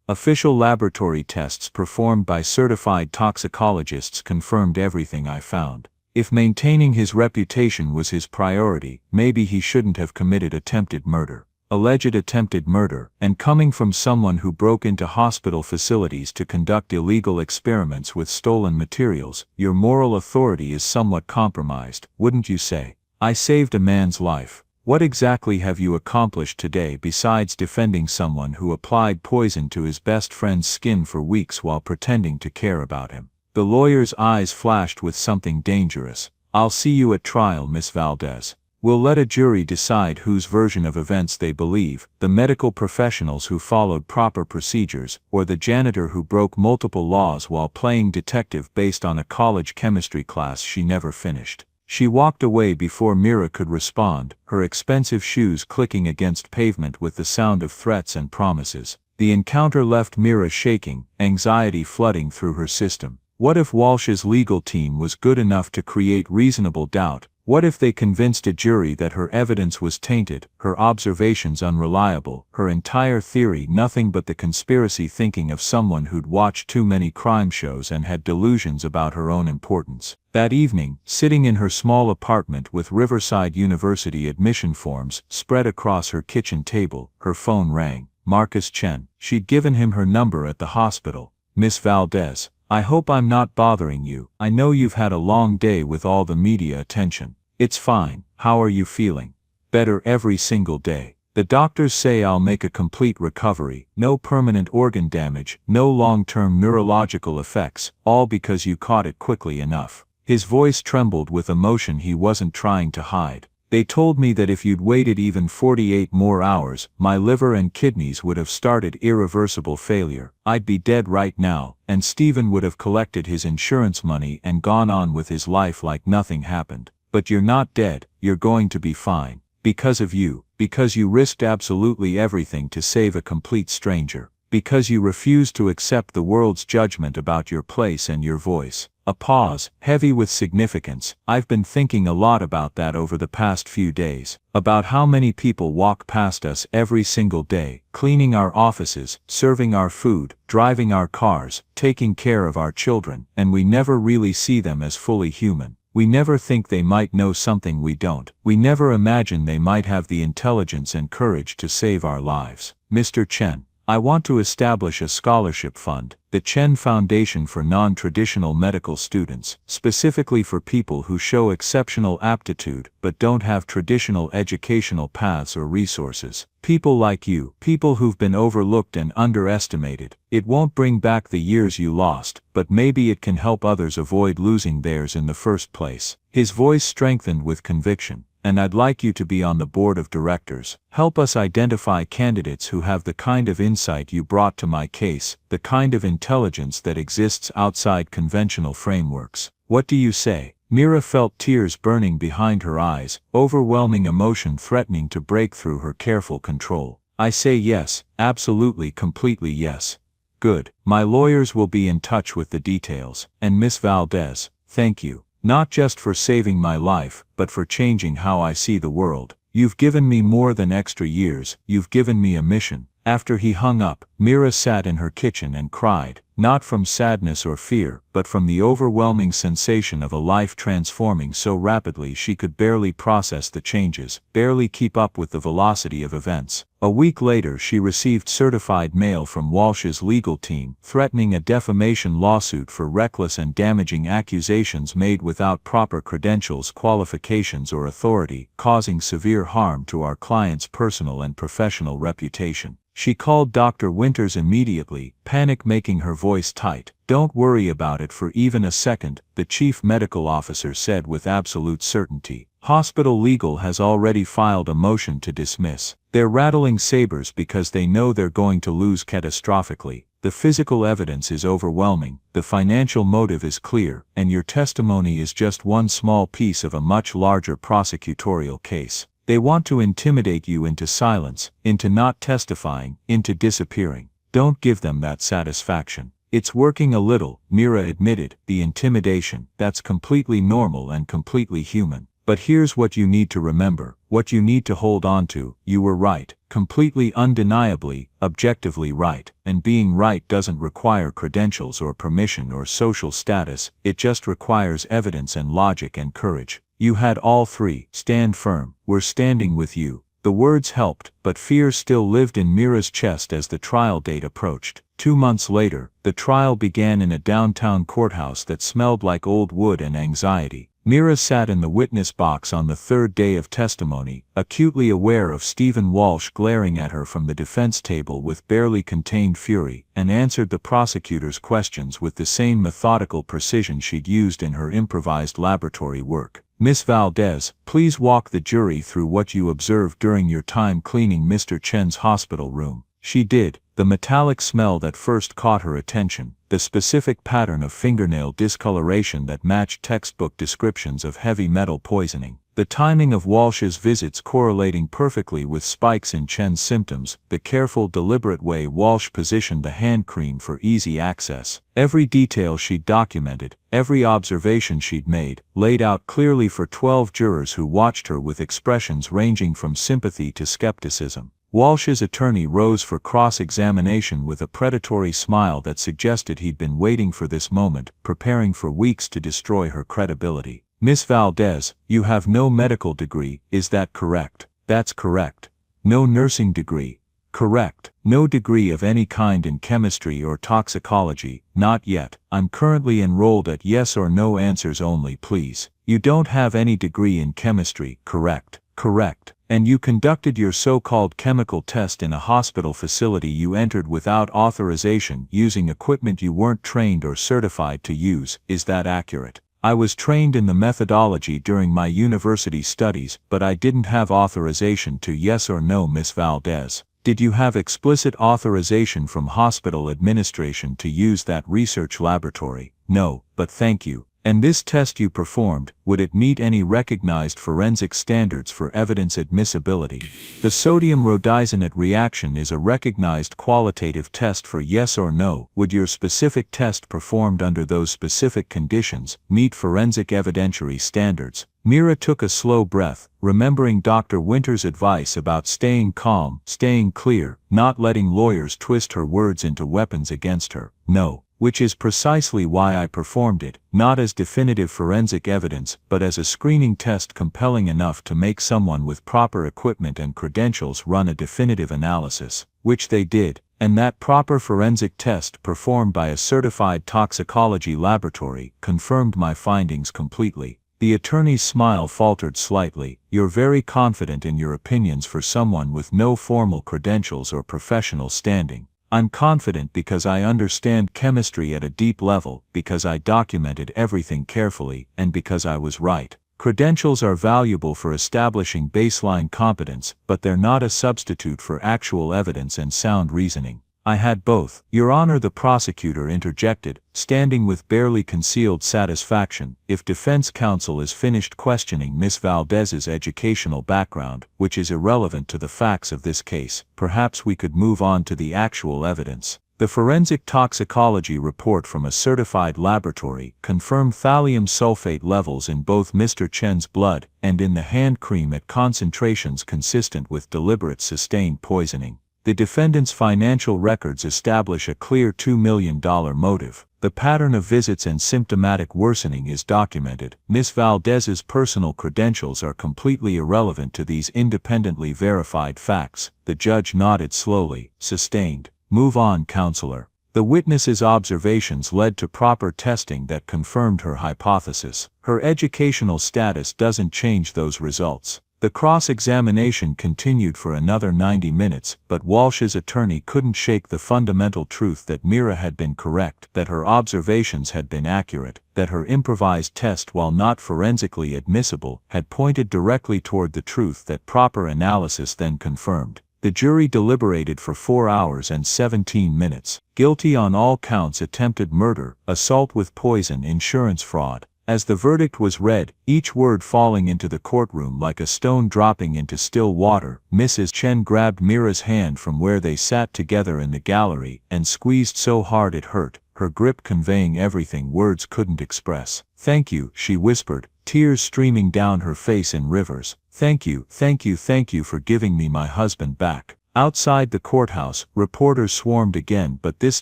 Official laboratory tests performed by certified toxicologists confirmed everything I found. If maintaining his reputation was his priority, maybe he shouldn't have committed attempted murder. Alleged attempted murder, and coming from someone who broke into hospital facilities to conduct illegal experiments with stolen materials, your moral authority is somewhat compromised, wouldn't you say? I saved a man's life. What exactly have you accomplished today besides defending someone who applied poison to his best friend's skin for weeks while pretending to care about him? The lawyer's eyes flashed with something dangerous. I'll see you at trial, Miss Valdez. We'll let a jury decide whose version of events they believe, the medical professionals who followed proper procedures, or the janitor who broke multiple laws while playing detective based on a college chemistry class she never finished. She walked away before Mira could respond, her expensive shoes clicking against pavement with the sound of threats and promises. The encounter left Mira shaking, anxiety flooding through her system. What if Walsh's legal team was good enough to create reasonable doubt? What if they convinced a jury that her evidence was tainted, her observations unreliable, her entire theory nothing but the conspiracy thinking of someone who'd watched too many crime shows and had delusions about her own importance? That evening, sitting in her small apartment with Riverside University admission forms spread across her kitchen table, her phone rang. Marcus Chen. She'd given him her number at the hospital. Miss Valdez. I hope I'm not bothering you. I know you've had a long day with all the media attention. It's fine. How are you feeling? Better every single day. The doctors say I'll make a complete recovery, no permanent organ damage, no long-term neurological effects, all because you caught it quickly enough. His voice trembled with emotion he wasn't trying to hide. They told me that if you'd waited even 48 more hours, my liver and kidneys would have started irreversible failure. I'd be dead right now, and Stephen would have collected his insurance money and gone on with his life like nothing happened. But you're not dead, you're going to be fine. Because of you, because you risked absolutely everything to save a complete stranger. Because you refused to accept the world's judgment about your place and your voice. A pause, heavy with significance. I've been thinking a lot about that over the past few days. About how many people walk past us every single day, cleaning our offices, serving our food, driving our cars, taking care of our children, and we never really see them as fully human. We never think they might know something we don't. We never imagine they might have the intelligence and courage to save our lives. Mr. Chen, I want to establish a scholarship fund, the Chen Foundation for non-traditional medical students, specifically for people who show exceptional aptitude but don't have traditional educational paths or resources. People like you, people who've been overlooked and underestimated. It won't bring back the years you lost, but maybe it can help others avoid losing theirs in the first place. His voice strengthened with conviction. And I'd like you to be on the board of directors. Help us identify candidates who have the kind of insight you brought to my case, the kind of intelligence that exists outside conventional frameworks. What do you say? Mira felt tears burning behind her eyes, overwhelming emotion threatening to break through her careful control. I say yes, absolutely, completely yes. Good. My lawyers will be in touch with the details. And Miss Valdez, thank you. Not just for saving my life, but for changing how I see the world. You've given me more than extra years, you've given me a mission. After he hung up, Mira sat in her kitchen and cried, not from sadness or fear, but from the overwhelming sensation of a life transforming so rapidly she could barely process the changes, barely keep up with the velocity of events. A week later she received certified mail from Walsh's legal team, threatening a defamation lawsuit for reckless and damaging accusations made without proper credentials, qualifications or authority, causing severe harm to our client's personal and professional reputation. She called Dr. Winters immediately, panic making her voice tight. Don't worry about it for even a second, the chief medical officer said with absolute certainty. Hospital Legal has already filed a motion to dismiss. They're rattling sabers because they know they're going to lose catastrophically. The physical evidence is overwhelming, the financial motive is clear, and your testimony is just one small piece of a much larger prosecutorial case. They want to intimidate you into silence, into not testifying, into disappearing. Don't give them that satisfaction. It's working a little, Mira admitted, the intimidation, that's completely normal and completely human. But here's what you need to remember, what you need to hold on to. You were right, completely undeniably, objectively right. And being right doesn't require credentials or permission or social status, it just requires evidence and logic and courage. You had all three. Stand firm. We're standing with you. The words helped, but fear still lived in Mira's chest as the trial date approached. 2 months later, the trial began in a downtown courthouse that smelled like old wood and anxiety. Mira sat in the witness box on the third day of testimony, acutely aware of Stephen Walsh glaring at her from the defense table with barely contained fury, and answered the prosecutor's questions with the same methodical precision she'd used in her improvised laboratory work. Miss Valdez, please walk the jury through what you observed during your time cleaning Mr. Chen's hospital room. She did. The metallic smell that first caught her attention, the specific pattern of fingernail discoloration that matched textbook descriptions of heavy metal poisoning, the timing of Walsh's visits correlating perfectly with spikes in Chen's symptoms, the careful, deliberate way Walsh positioned the hand cream for easy access. Every detail she'd documented, every observation she'd made, laid out clearly for 12 jurors who watched her with expressions ranging from sympathy to skepticism. Walsh's attorney rose for cross-examination with a predatory smile that suggested he'd been waiting for this moment, preparing for weeks to destroy her credibility. Miss Valdez, you have no medical degree, is that correct? That's correct. No nursing degree? Correct. No degree of any kind in chemistry or toxicology? Not yet. I'm currently enrolled at yes or no answers only, please. You don't have any degree in chemistry? Correct. Correct. And you conducted your so-called chemical test in a hospital facility you entered without authorization using equipment you weren't trained or certified to use, is that accurate? I was trained in the methodology during my university studies, but I didn't have authorization to yes or no, Miss Valdez. Did you have explicit authorization from hospital administration to use that research laboratory? No, but thank you. And this test you performed, would it meet any recognized forensic standards for evidence admissibility? The sodium rhodizonate reaction is a recognized qualitative test for yes or no. Would your specific test performed under those specific conditions meet forensic evidentiary standards? Mira took a slow breath, remembering Dr. Winter's advice about staying calm, staying clear, not letting lawyers twist her words into weapons against her. No. Which is precisely why I performed it, not as definitive forensic evidence, but as a screening test compelling enough to make someone with proper equipment and credentials run a definitive analysis, which they did, and that proper forensic test performed by a certified toxicology laboratory confirmed my findings completely. The attorney's smile faltered slightly. You're very confident in your opinions for someone with no formal credentials or professional standing. I'm confident because I understand chemistry at a deep level, because I documented everything carefully, and because I was right. Credentials are valuable for establishing baseline competence, but they're not a substitute for actual evidence and sound reasoning. I had both, Your Honor, the prosecutor interjected, standing with barely concealed satisfaction. If defense counsel is finished questioning Miss Valdez's educational background, which is irrelevant to the facts of this case, perhaps we could move on to the actual evidence. The forensic toxicology report from a certified laboratory confirmed thallium sulfate levels in both Mr. Chen's blood and in the hand cream at concentrations consistent with deliberate sustained poisoning. The defendant's financial records establish a clear $2 million motive. The pattern of visits and symptomatic worsening is documented. Miss Valdez's personal credentials are completely irrelevant to these independently verified facts. The judge nodded slowly, sustained. Move on, counselor. The witness's observations led to proper testing that confirmed her hypothesis. Her educational status doesn't change those results. The cross-examination continued for another 90 minutes, but Walsh's attorney couldn't shake the fundamental truth that Mira had been correct, that her observations had been accurate, that her improvised test, while not forensically admissible, had pointed directly toward the truth that proper analysis then confirmed. The jury deliberated for 4 hours and 17 minutes. Guilty on all counts: attempted murder, assault with poison, insurance fraud. As the verdict was read, each word falling into the courtroom like a stone dropping into still water, Mrs. Chen grabbed Mira's hand from where they sat together in the gallery and squeezed so hard it hurt, her grip conveying everything words couldn't express. "Thank you," she whispered, tears streaming down her face in rivers. "Thank you, thank you, thank you for giving me my husband back." Outside the courthouse, reporters swarmed again, but this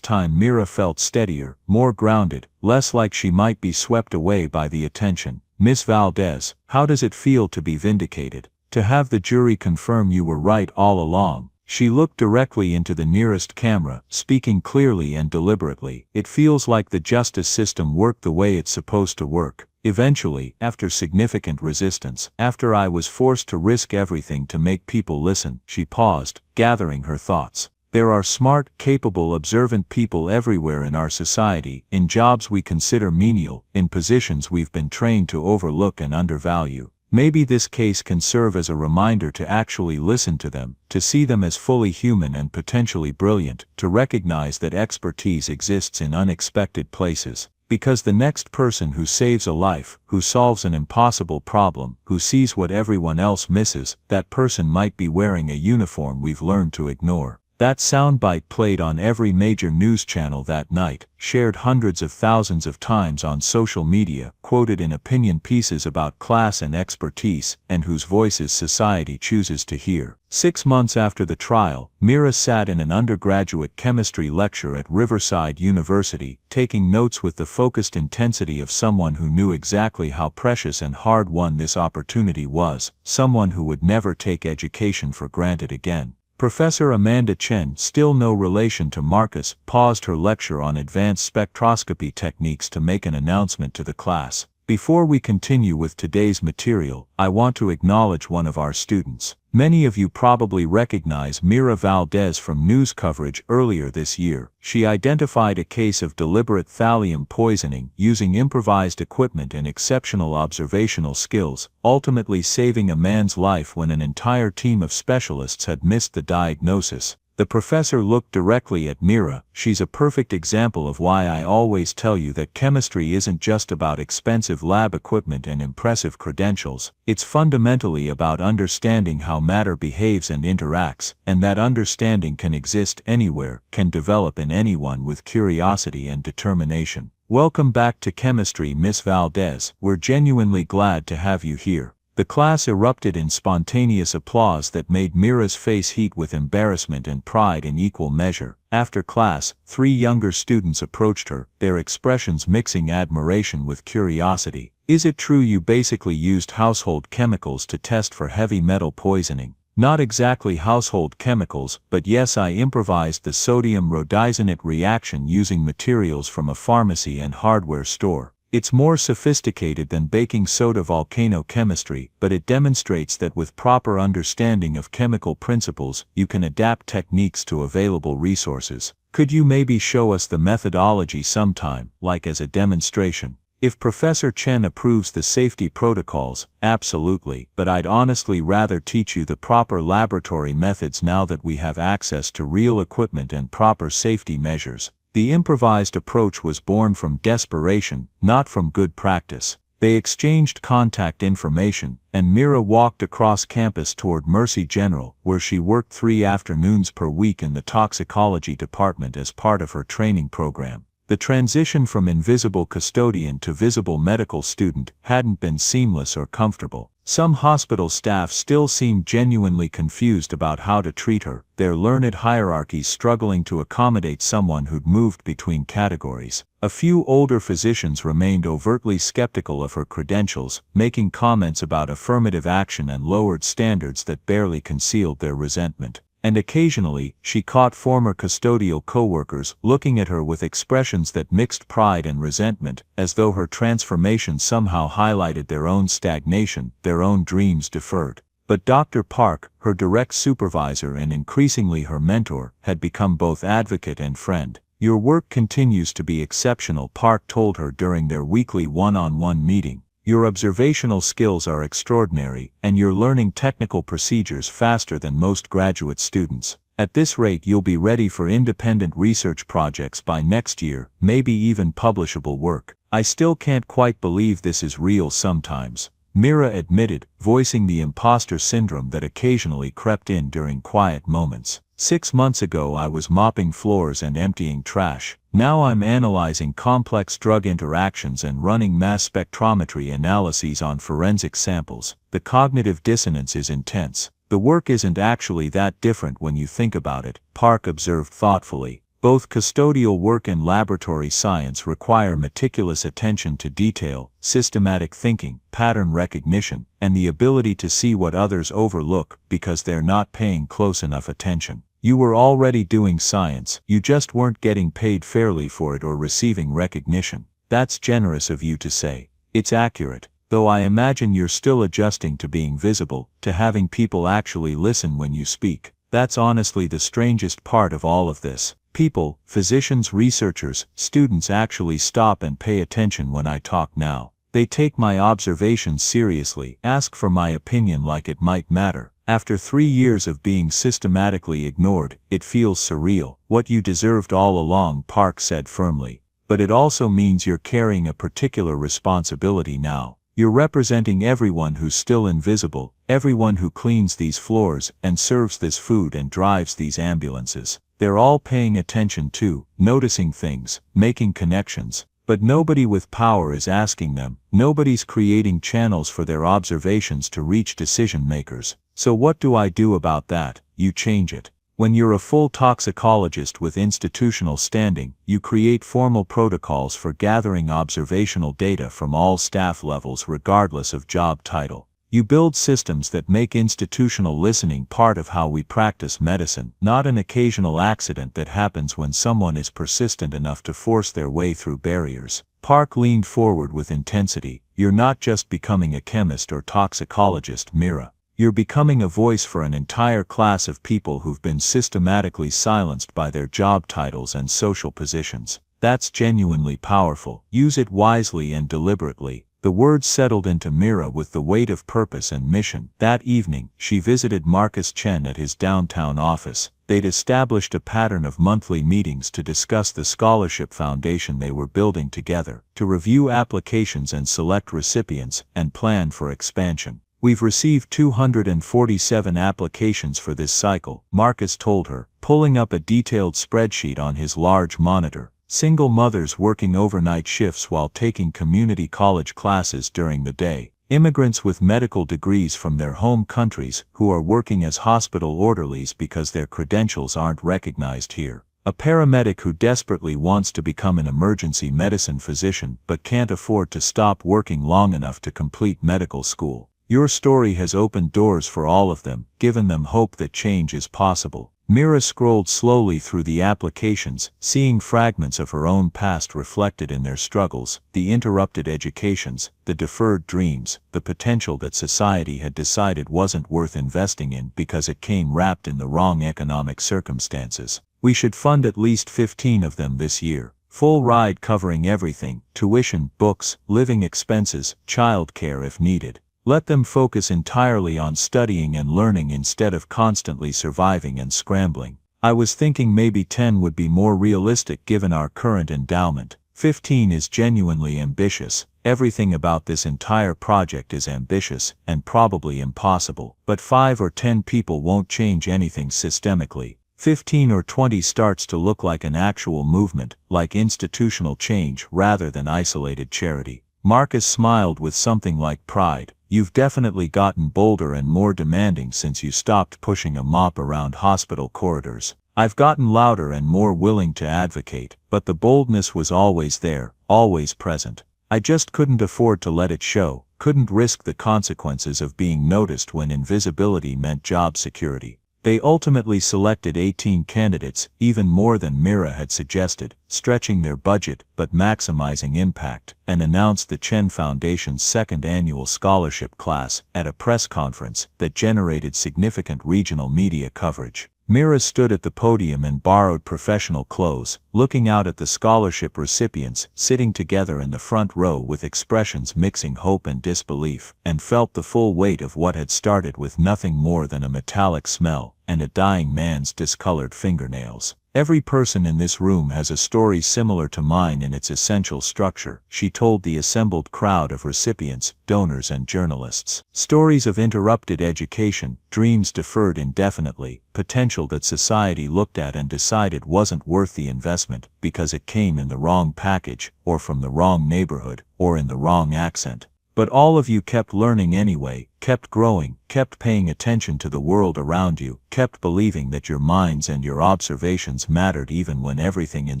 time Mira felt steadier, more grounded, less like she might be swept away by the attention. "Miss Valdez, how does it feel to be vindicated? To have the jury confirm you were right all along?" She looked directly into the nearest camera, speaking clearly and deliberately. "It feels like the justice system worked the way it's supposed to work. Eventually, after significant resistance, after I was forced to risk everything to make people listen." She paused, gathering her thoughts. "There are smart, capable, observant people everywhere in our society, in jobs we consider menial, in positions we've been trained to overlook and undervalue. Maybe this case can serve as a reminder to actually listen to them, to see them as fully human and potentially brilliant, to recognize that expertise exists in unexpected places. Because the next person who saves a life, who solves an impossible problem, who sees what everyone else misses, that person might be wearing a uniform we've learned to ignore." That soundbite played on every major news channel that night, shared hundreds of thousands of times on social media, quoted in opinion pieces about class and expertise, and whose voices society chooses to hear. 6 months after the trial, Mira sat in an undergraduate chemistry lecture at Riverside University, taking notes with the focused intensity of someone who knew exactly how precious and hard-won this opportunity was, someone who would never take education for granted again. Professor Amanda Chen, still no relation to Marcus, paused her lecture on advanced spectroscopy techniques to make an announcement to the class. "Before we continue with today's material, I want to acknowledge one of our students. Many of you probably recognize Mira Valdez from news coverage earlier this year. She identified a case of deliberate thallium poisoning using improvised equipment and exceptional observational skills, ultimately saving a man's life when an entire team of specialists had missed the diagnosis. The professor looked directly at Mira. She's a perfect example of why I always tell you that chemistry isn't just about expensive lab equipment and impressive credentials. It's fundamentally about understanding how matter behaves and interacts, and that understanding can exist anywhere, can develop in anyone with curiosity and determination. Welcome back to chemistry, Miss Valdez. We're genuinely glad to have you here. The class erupted in spontaneous applause that made Mira's face heat with embarrassment and pride in equal measure. After class, 3 younger students approached her, their expressions mixing admiration with curiosity. Is it true you basically used household chemicals to test for heavy metal poisoning? Not exactly household chemicals, but yes, I improvised the sodium rhodizonate reaction using materials from a pharmacy and hardware store. It's more sophisticated than baking soda volcanochemistry, but it demonstrates that with proper understanding of chemical principles, you can adapt techniques to available resources. Could you maybe show us the methodology sometime, like as a demonstration? If Professor Chen approves the safety protocols, absolutely, but I'd honestly rather teach you the proper laboratory methods now that we have access to real equipment and proper safety measures. The improvised approach was born from desperation, not from good practice. They exchanged contact information, and Mira walked across campus toward Mercy General, where she worked 3 afternoons per week in the toxicology department as part of her training program. The transition from invisible custodian to visible medical student hadn't been seamless or comfortable. Some hospital staff still seemed genuinely confused about how to treat her, their learned hierarchies struggling to accommodate someone who'd moved between categories. A few older physicians remained overtly skeptical of her credentials, making comments about affirmative action and lowered standards that barely concealed their resentment. And occasionally, she caught former custodial coworkers looking at her with expressions that mixed pride and resentment, as though her transformation somehow highlighted their own stagnation, their own dreams deferred. But Dr. Park, her direct supervisor and increasingly her mentor, had become both advocate and friend. Your work continues to be exceptional, Park told her during their weekly one-on-one meeting. Your observational skills are extraordinary, and you're learning technical procedures faster than most graduate students. At this rate, you'll be ready for independent research projects by next year, maybe even publishable work. I still can't quite believe this is real sometimes, Mira admitted, voicing the imposter syndrome that occasionally crept in during quiet moments. 6 months ago I was mopping floors and emptying trash. Now I'm analyzing complex drug interactions and running mass spectrometry analyses on forensic samples. The cognitive dissonance is intense. The work isn't actually that different when you think about it, Park observed thoughtfully. Both custodial work and laboratory science require meticulous attention to detail, systematic thinking, pattern recognition, and the ability to see what others overlook because they're not paying close enough attention. You were already doing science, you just weren't getting paid fairly for it or receiving recognition. That's generous of you to say. It's accurate, though I imagine you're still adjusting to being visible, to having people actually listen when you speak. That's honestly the strangest part of all of this. People, physicians, researchers, students actually stop and pay attention when I talk now. They take my observations seriously, ask for my opinion like it might matter. After 3 years of being systematically ignored, it feels surreal. What you deserved all along, Park said firmly. But it also means you're carrying a particular responsibility now. You're representing everyone who's still invisible, everyone who cleans these floors and serves this food and drives these ambulances. They're all paying attention too, noticing things, making connections. But nobody with power is asking them, nobody's creating channels for their observations to reach decision makers. So what do I do about that? You change it. When you're a full toxicologist with institutional standing, you create formal protocols for gathering observational data from all staff levels regardless of job title. You build systems that make institutional listening part of how we practice medicine, not an occasional accident that happens when someone is persistent enough to force their way through barriers. Park leaned forward with intensity. You're not just becoming a chemist or toxicologist, Mira. You're becoming a voice for an entire class of people who've been systematically silenced by their job titles and social positions. That's genuinely powerful. Use it wisely and deliberately. The words settled into Mira with the weight of purpose and mission. That evening, she visited Marcus Chen at his downtown office. They'd established a pattern of monthly meetings to discuss the scholarship foundation they were building together, to review applications and select recipients, and plan for expansion. "We've received 247 applications for this cycle," Marcus told her, pulling up a detailed spreadsheet on his large monitor. "Single mothers working overnight shifts while taking community college classes during the day. Immigrants with medical degrees from their home countries who are working as hospital orderlies because their credentials aren't recognized here. A paramedic who desperately wants to become an emergency medicine physician but can't afford to stop working long enough to complete medical school. Your story has opened doors for all of them, given them hope that change is possible." Mira scrolled slowly through the applications, seeing fragments of her own past reflected in their struggles, the interrupted educations, the deferred dreams, the potential that society had decided wasn't worth investing in because it came wrapped in the wrong economic circumstances. "We should fund at least 15 of them this year. Full ride covering everything, tuition, books, living expenses, childcare if needed. Let them focus entirely on studying and learning instead of constantly surviving and scrambling. I was thinking maybe 10 would be more realistic given our current endowment. 15 is genuinely ambitious. Everything about this entire project is ambitious and probably impossible, but 5 or 10 people won't change anything systemically. 15 or 20 starts to look like an actual movement, like institutional change rather than isolated charity." Marcus smiled with something like pride. "You've definitely gotten bolder and more demanding since you stopped pushing a mop around hospital corridors. I've gotten louder and more willing to advocate, but the boldness was always there, always present. I just couldn't afford to let it show, couldn't risk the consequences of being noticed when invisibility meant job security." They ultimately selected 18 candidates, even more than Mira had suggested, stretching their budget but maximizing impact, and announced the Chen Foundation's second annual scholarship class at a press conference that generated significant regional media coverage. Mira stood at the podium in borrowed professional clothes, looking out at the scholarship recipients sitting together in the front row with expressions mixing hope and disbelief, and felt the full weight of what had started with nothing more than a metallic smell and a dying man's discolored fingernails. "Every person in this room has a story similar to mine in its essential structure," she told the assembled crowd of recipients, donors and journalists. "Stories of interrupted education, dreams deferred indefinitely, potential that society looked at and decided wasn't worth the investment because it came in the wrong package, or from the wrong neighborhood, or in the wrong accent. But all of you kept learning anyway, kept growing, kept paying attention to the world around you, kept believing that your minds and your observations mattered even when everything in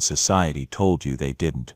society told you they didn't."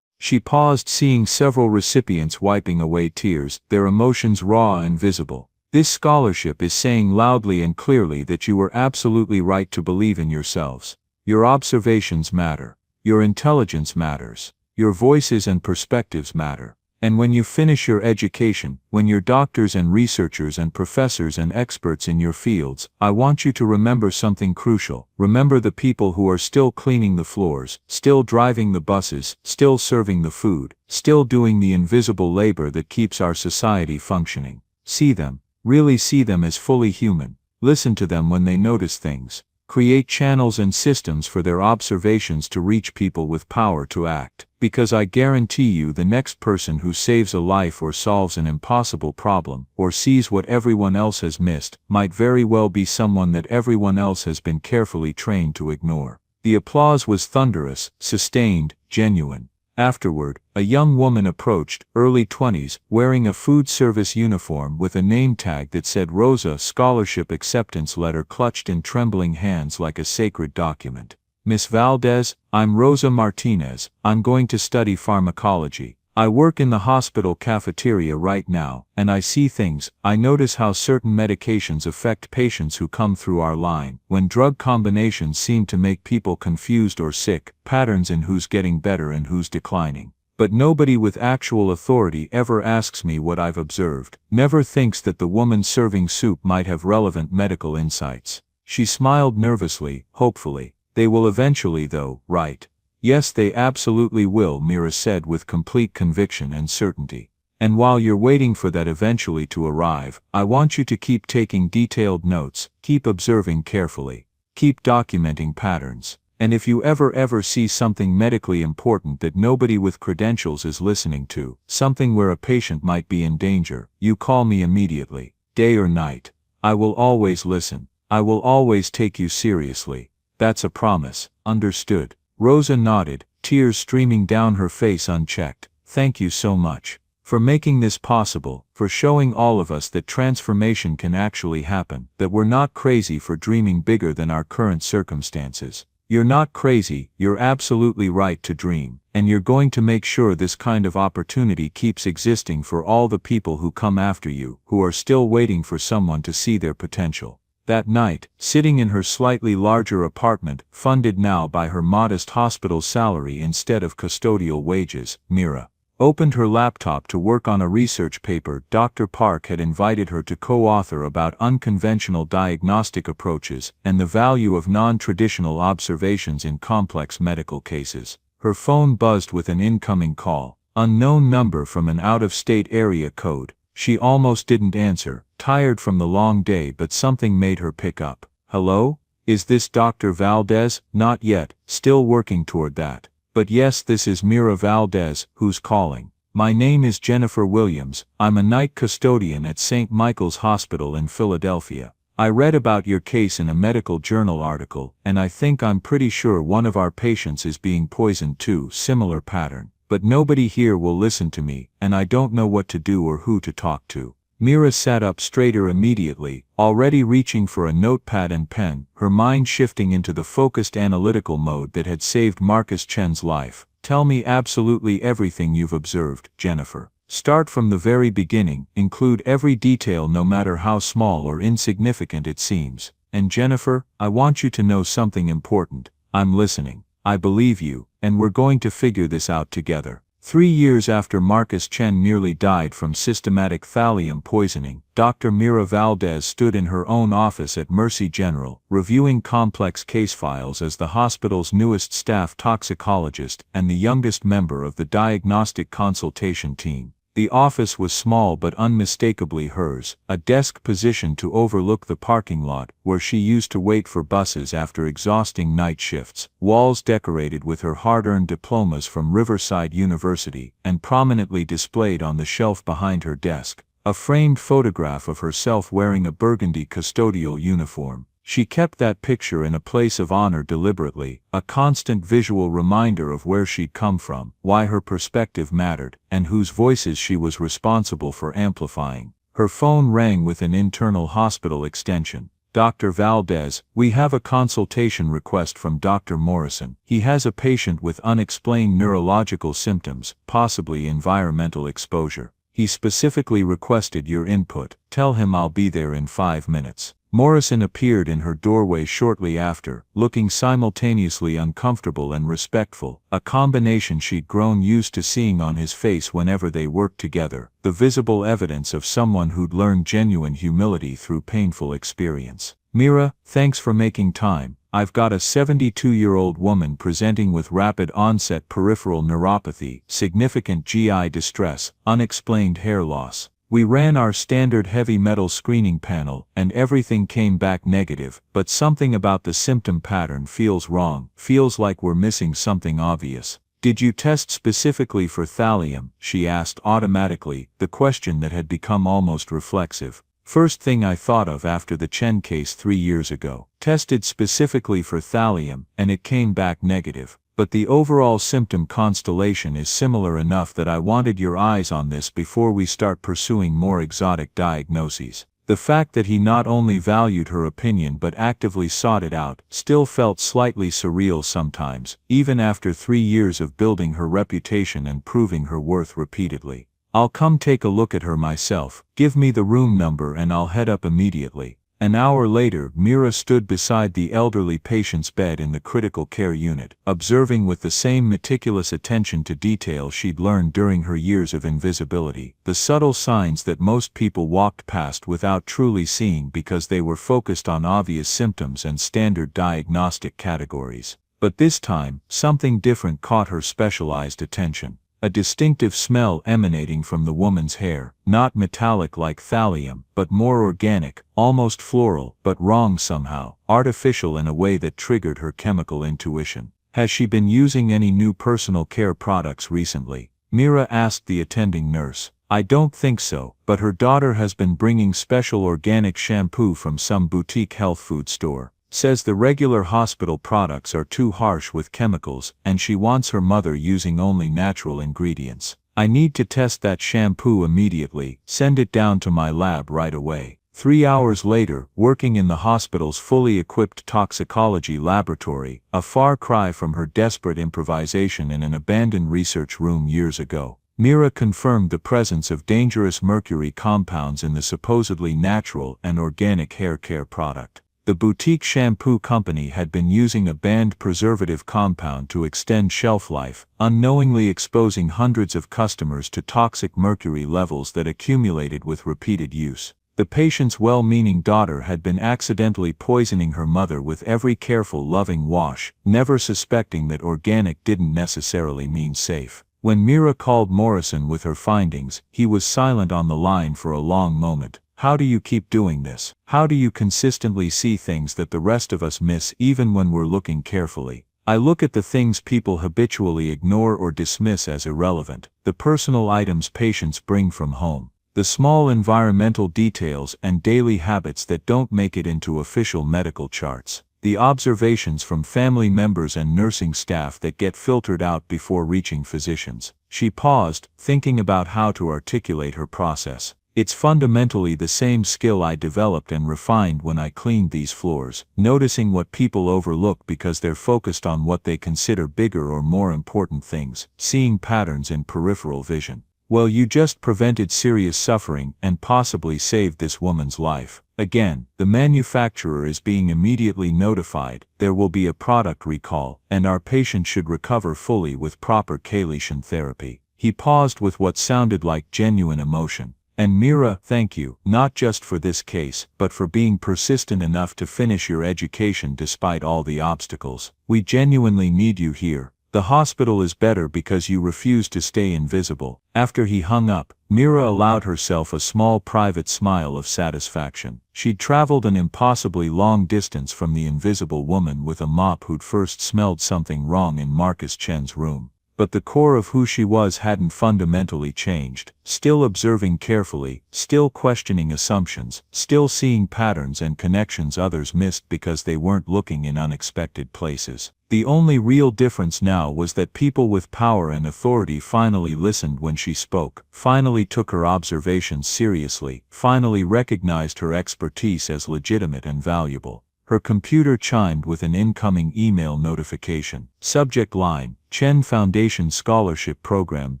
She paused, seeing several recipients wiping away tears, their emotions raw and visible. "This scholarship is saying loudly and clearly that you were absolutely right to believe in yourselves. Your observations matter. Your intelligence matters. Your voices and perspectives matter. And when you finish your education, when you're doctors and researchers and professors and experts in your fields, I want you to remember something crucial. Remember the people who are still cleaning the floors, still driving the buses, still serving the food, still doing the invisible labor that keeps our society functioning. See them, really see them as fully human. Listen to them when they notice things. Create channels and systems for their observations to reach people with power to act. Because I guarantee you the next person who saves a life or solves an impossible problem, or sees what everyone else has missed, might very well be someone that everyone else has been carefully trained to ignore." The applause was thunderous, sustained, genuine. Afterward, a young woman approached, early 20s, wearing a food service uniform with a name tag that said Rosa, scholarship acceptance letter clutched in trembling hands like a sacred document. "Miss Valdez, I'm Rosa Martinez. I'm going to study pharmacology. I work in the hospital cafeteria right now, and I see things. I notice how certain medications affect patients who come through our line, when drug combinations seem to make people confused or sick, patterns in who's getting better and who's declining. But nobody with actual authority ever asks me what I've observed, never thinks that the woman serving soup might have relevant medical insights." She smiled nervously, hopefully. "They will eventually though, right?" "Yes, they absolutely will," Mira said with complete conviction and certainty. "And while you're waiting for that eventually to arrive, I want you to keep taking detailed notes, keep observing carefully. Keep documenting patterns. And if you ever see something medically important that nobody with credentials is listening to, something where a patient might be in danger, you call me immediately. Day or night. I will always listen. I will always take you seriously. That's a promise. Understood? Rosa nodded, tears streaming down her face unchecked. Thank you so much. For making this possible, for showing all of us that transformation can actually happen, that we're not crazy for dreaming bigger than our current circumstances. You're not crazy, you're absolutely right to dream, and you're going to make sure this kind of opportunity keeps existing for all the people who come after you, who are still waiting for someone to see their potential. That night, sitting in her slightly larger apartment, funded now by her modest hospital salary instead of custodial wages, Mira opened her laptop to work on a research paper Dr. Park had invited her to co-author about unconventional diagnostic approaches and the value of non-traditional observations in complex medical cases. Her phone buzzed with an incoming call, unknown number from an out-of-state area code. She almost didn't answer, tired from the long day, but something made her pick up. Hello? Is this Dr. Valdez? Not yet, still working toward that. But yes, this is Mira Valdez, who's calling. My name is Jennifer Williams, I'm a night custodian at St. Michael's Hospital in Philadelphia. I read about your case in a medical journal article, and I think I'm pretty sure one of our patients is being poisoned too, similar pattern. But nobody here will listen to me, and I don't know what to do or who to talk to. Mira sat up straighter immediately, already reaching for a notepad and pen, her mind shifting into the focused analytical mode that had saved Marcus Chen's life. Tell me absolutely everything you've observed, Jennifer. Start from the very beginning, include every detail no matter how small or insignificant it seems. And Jennifer, I want you to know something important. I'm listening. I believe you, and we're going to figure this out together. 3 years after Marcus Chen nearly died from systematic thallium poisoning, Dr. Mira Valdez stood in her own office at Mercy General, reviewing complex case files as the hospital's newest staff toxicologist and the youngest member of the diagnostic consultation team. The office was small but unmistakably hers, a desk positioned to overlook the parking lot where she used to wait for buses after exhausting night shifts, walls decorated with her hard-earned diplomas from Riverside University, and prominently displayed on the shelf behind her desk, a framed photograph of herself wearing a burgundy custodial uniform. She kept that picture in a place of honor deliberately, a constant visual reminder of where she'd come from, why her perspective mattered, and whose voices she was responsible for amplifying. Her phone rang with an internal hospital extension. Dr. Valdez, we have a consultation request from Dr. Morrison. He has a patient with unexplained neurological symptoms, possibly environmental exposure. He specifically requested your input. Tell him I'll be there in 5 minutes. Morrison appeared in her doorway shortly after, looking simultaneously uncomfortable and respectful, a combination she'd grown used to seeing on his face whenever they worked together, the visible evidence of someone who'd learned genuine humility through painful experience. Mira, thanks for making time. I've got a 72-year-old woman presenting with rapid onset peripheral neuropathy, significant GI distress, unexplained hair loss. We ran our standard heavy metal screening panel, and everything came back negative, but something about the symptom pattern feels wrong, feels like we're missing something obvious. Did you test specifically for thallium? She asked automatically, the question that had become almost reflexive. First thing I thought of after the Chen case 3 years ago. Tested specifically for thallium, and it came back negative. But the overall symptom constellation is similar enough that I wanted your eyes on this before we start pursuing more exotic diagnoses. The fact that he not only valued her opinion but actively sought it out still felt slightly surreal sometimes, even after 3 years of building her reputation and proving her worth repeatedly. I'll come take a look at her myself. Give me the room number and I'll head up immediately. An hour later, Mira stood beside the elderly patient's bed in the critical care unit, observing with the same meticulous attention to detail she'd learned during her years of invisibility, the subtle signs that most people walked past without truly seeing because they were focused on obvious symptoms and standard diagnostic categories. But this time, something different caught her specialized attention. a distinctive smell emanating from the woman's hair, not metallic like thallium, but more organic, almost floral, but wrong somehow, artificial in a way that triggered her chemical intuition. Has she been using any new personal care products recently? Mira asked the attending nurse. I don't think so, but her daughter has been bringing special organic shampoo from some boutique health food store. Says the regular hospital products are too harsh with chemicals and she wants her mother using only natural ingredients. I need to test that shampoo immediately, send it down to my lab right away. 3 hours later, working in the hospital's fully equipped toxicology laboratory, a far cry from her desperate improvisation in an abandoned research room years ago, Mira confirmed the presence of dangerous mercury compounds in the supposedly natural and organic hair care product. The boutique shampoo company had been using a banned preservative compound to extend shelf life, unknowingly exposing hundreds of customers to toxic mercury levels that accumulated with repeated use. The patient's well-meaning daughter had been accidentally poisoning her mother with every careful, loving wash, never suspecting that organic didn't necessarily mean safe. When Mira called Morrison with her findings, he was silent on the line for a long moment. How do you keep doing this? How do you consistently see things that the rest of us miss even when we're looking carefully? I look at the things people habitually ignore or dismiss as irrelevant, the personal items patients bring from home, the small environmental details and daily habits that don't make it into official medical charts, the observations from family members and nursing staff that get filtered out before reaching physicians. She paused, thinking about how to articulate her process. It's fundamentally the same skill I developed and refined when I cleaned these floors, noticing what people overlook because they're focused on what they consider bigger or more important things, seeing patterns in peripheral vision. Well, you just prevented serious suffering and possibly saved this woman's life. Again, the manufacturer is being immediately notified, there will be a product recall, and our patient should recover fully with proper chelation therapy. He paused with what sounded like genuine emotion. And Mira, thank you, not just for this case, but for being persistent enough to finish your education despite all the obstacles. We genuinely need you here. The hospital is better because you refuse to stay invisible. After he hung up, Mira allowed herself a small private smile of satisfaction. She'd traveled an impossibly long distance from the invisible woman with a mop who'd first smelled something wrong in Marcus Chen's room. But the core of who she was hadn't fundamentally changed, still observing carefully, still questioning assumptions, still seeing patterns and connections others missed because they weren't looking in unexpected places. The only real difference now was that people with power and authority finally listened when she spoke, finally took her observations seriously, finally recognized her expertise as legitimate and valuable. Her computer chimed with an incoming email notification. Subject line: Chen Foundation Scholarship Program,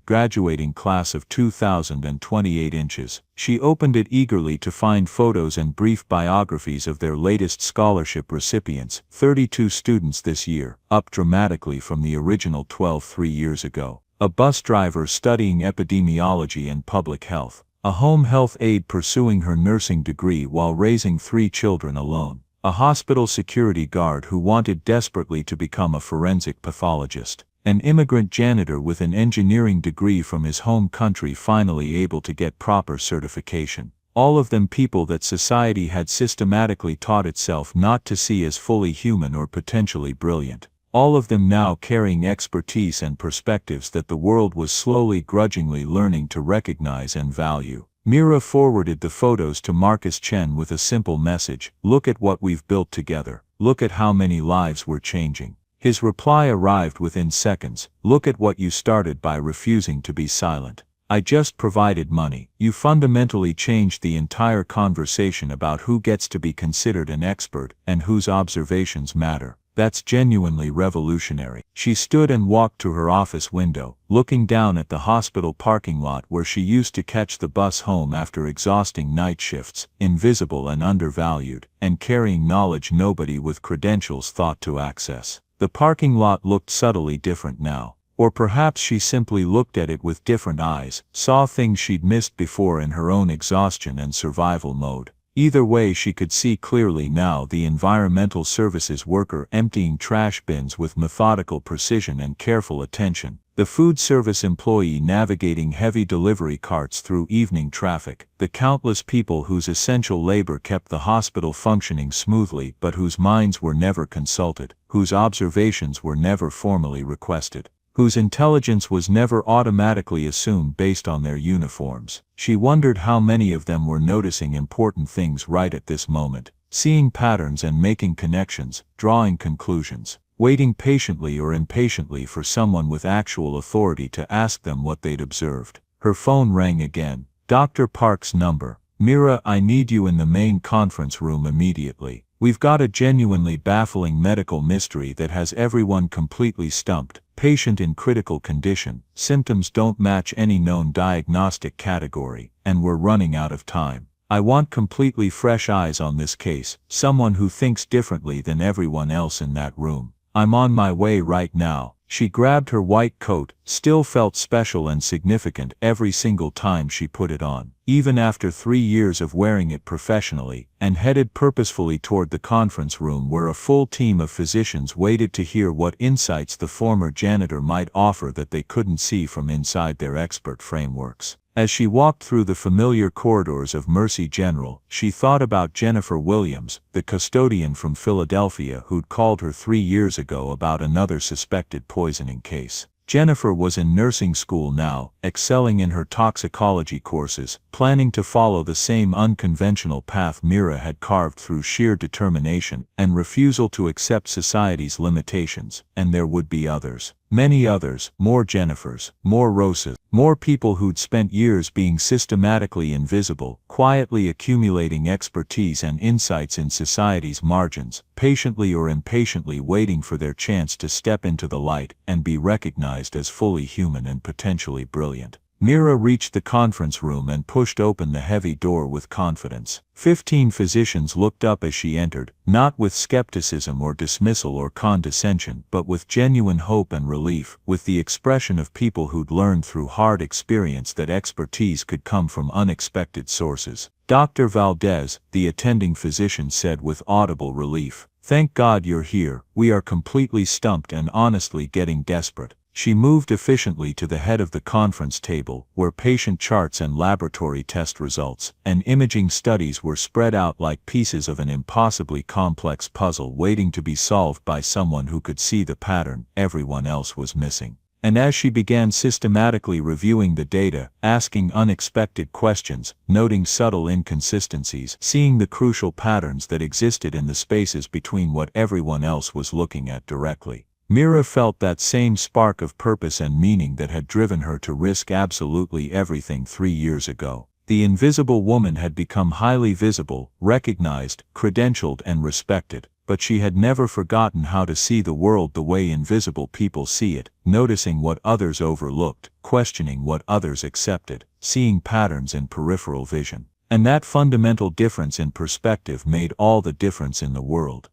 graduating class of 2028 inches. She opened it eagerly to find photos and brief biographies of their latest scholarship recipients, 32 students this year, up dramatically from the original 12 3 years ago. A bus driver studying epidemiology and public health. A home health aide pursuing her nursing degree while raising 3 children alone. A hospital security guard who wanted desperately to become a forensic pathologist. An immigrant janitor with an engineering degree from his home country finally able to get proper certification. All of them people that society had systematically taught itself not to see as fully human or potentially brilliant. All of them now carrying expertise and perspectives that the world was slowly grudgingly learning to recognize and value. Mira forwarded the photos to Marcus Chen with a simple message: look at what we've built together, look at how many lives we're changing. His reply arrived within seconds: look at what you started by refusing to be silent. I just provided money. You fundamentally changed the entire conversation about who gets to be considered an expert and whose observations matter. That's genuinely revolutionary. She stood and walked to her office window, looking down at the hospital parking lot where she used to catch the bus home after exhausting night shifts, invisible and undervalued, and carrying knowledge nobody with credentials thought to access. The parking lot looked subtly different now. Or perhaps she simply looked at it with different eyes, saw things she'd missed before in her own exhaustion and survival mode. Either way, she could see clearly now: the environmental services worker emptying trash bins with methodical precision and careful attention, the food service employee navigating heavy delivery carts through evening traffic, the countless people whose essential labor kept the hospital functioning smoothly but whose minds were never consulted, whose observations were never formally requested, whose intelligence was never automatically assumed based on their uniforms. She wondered how many of them were noticing important things right at this moment, seeing patterns and making connections, drawing conclusions, waiting patiently or impatiently for someone with actual authority to ask them what they'd observed. Her phone rang again. Dr. Park's number. "Mira, I need you in the main conference room immediately. We've got a genuinely baffling medical mystery that has everyone completely stumped. Patient in critical condition, symptoms don't match any known diagnostic category, and we're running out of time. I want completely fresh eyes on this case, someone who thinks differently than everyone else in that room. I'm on my way right now." She grabbed her white coat, still felt special and significant every single time she put it on, even after 3 years of wearing it professionally, and headed purposefully toward the conference room where a full team of physicians waited to hear what insights the former janitor might offer that they couldn't see from inside their expert frameworks. As she walked through the familiar corridors of Mercy General, she thought about Jennifer Williams, the custodian from Philadelphia who'd called her 3 years ago about another suspected poisoning case. Jennifer was in nursing school now, excelling in her toxicology courses, planning to follow the same unconventional path Mira had carved through sheer determination and refusal to accept society's limitations, and there would be others. Many others, more Jennifers, more Rosas, more people who'd spent years being systematically invisible, quietly accumulating expertise and insights in society's margins, patiently or impatiently waiting for their chance to step into the light and be recognized as fully human and potentially brilliant. Mira reached the conference room and pushed open the heavy door with confidence. 15 physicians looked up as she entered, not with skepticism or dismissal or condescension, but with genuine hope and relief, with the expression of people who'd learned through hard experience that expertise could come from unexpected sources. "Dr. Valdez," the attending physician said with audible relief. "Thank God you're here. We are completely stumped and honestly getting desperate." She moved efficiently to the head of the conference table, where patient charts and laboratory test results and imaging studies were spread out like pieces of an impossibly complex puzzle waiting to be solved by someone who could see the pattern everyone else was missing. And as she began systematically reviewing the data, asking unexpected questions, noting subtle inconsistencies, seeing the crucial patterns that existed in the spaces between what everyone else was looking at directly, Mira felt that same spark of purpose and meaning that had driven her to risk absolutely everything 3 years ago. The invisible woman had become highly visible, recognized, credentialed and respected, but she had never forgotten how to see the world the way invisible people see it, noticing what others overlooked, questioning what others accepted, seeing patterns in peripheral vision. And that fundamental difference in perspective made all the difference in the world.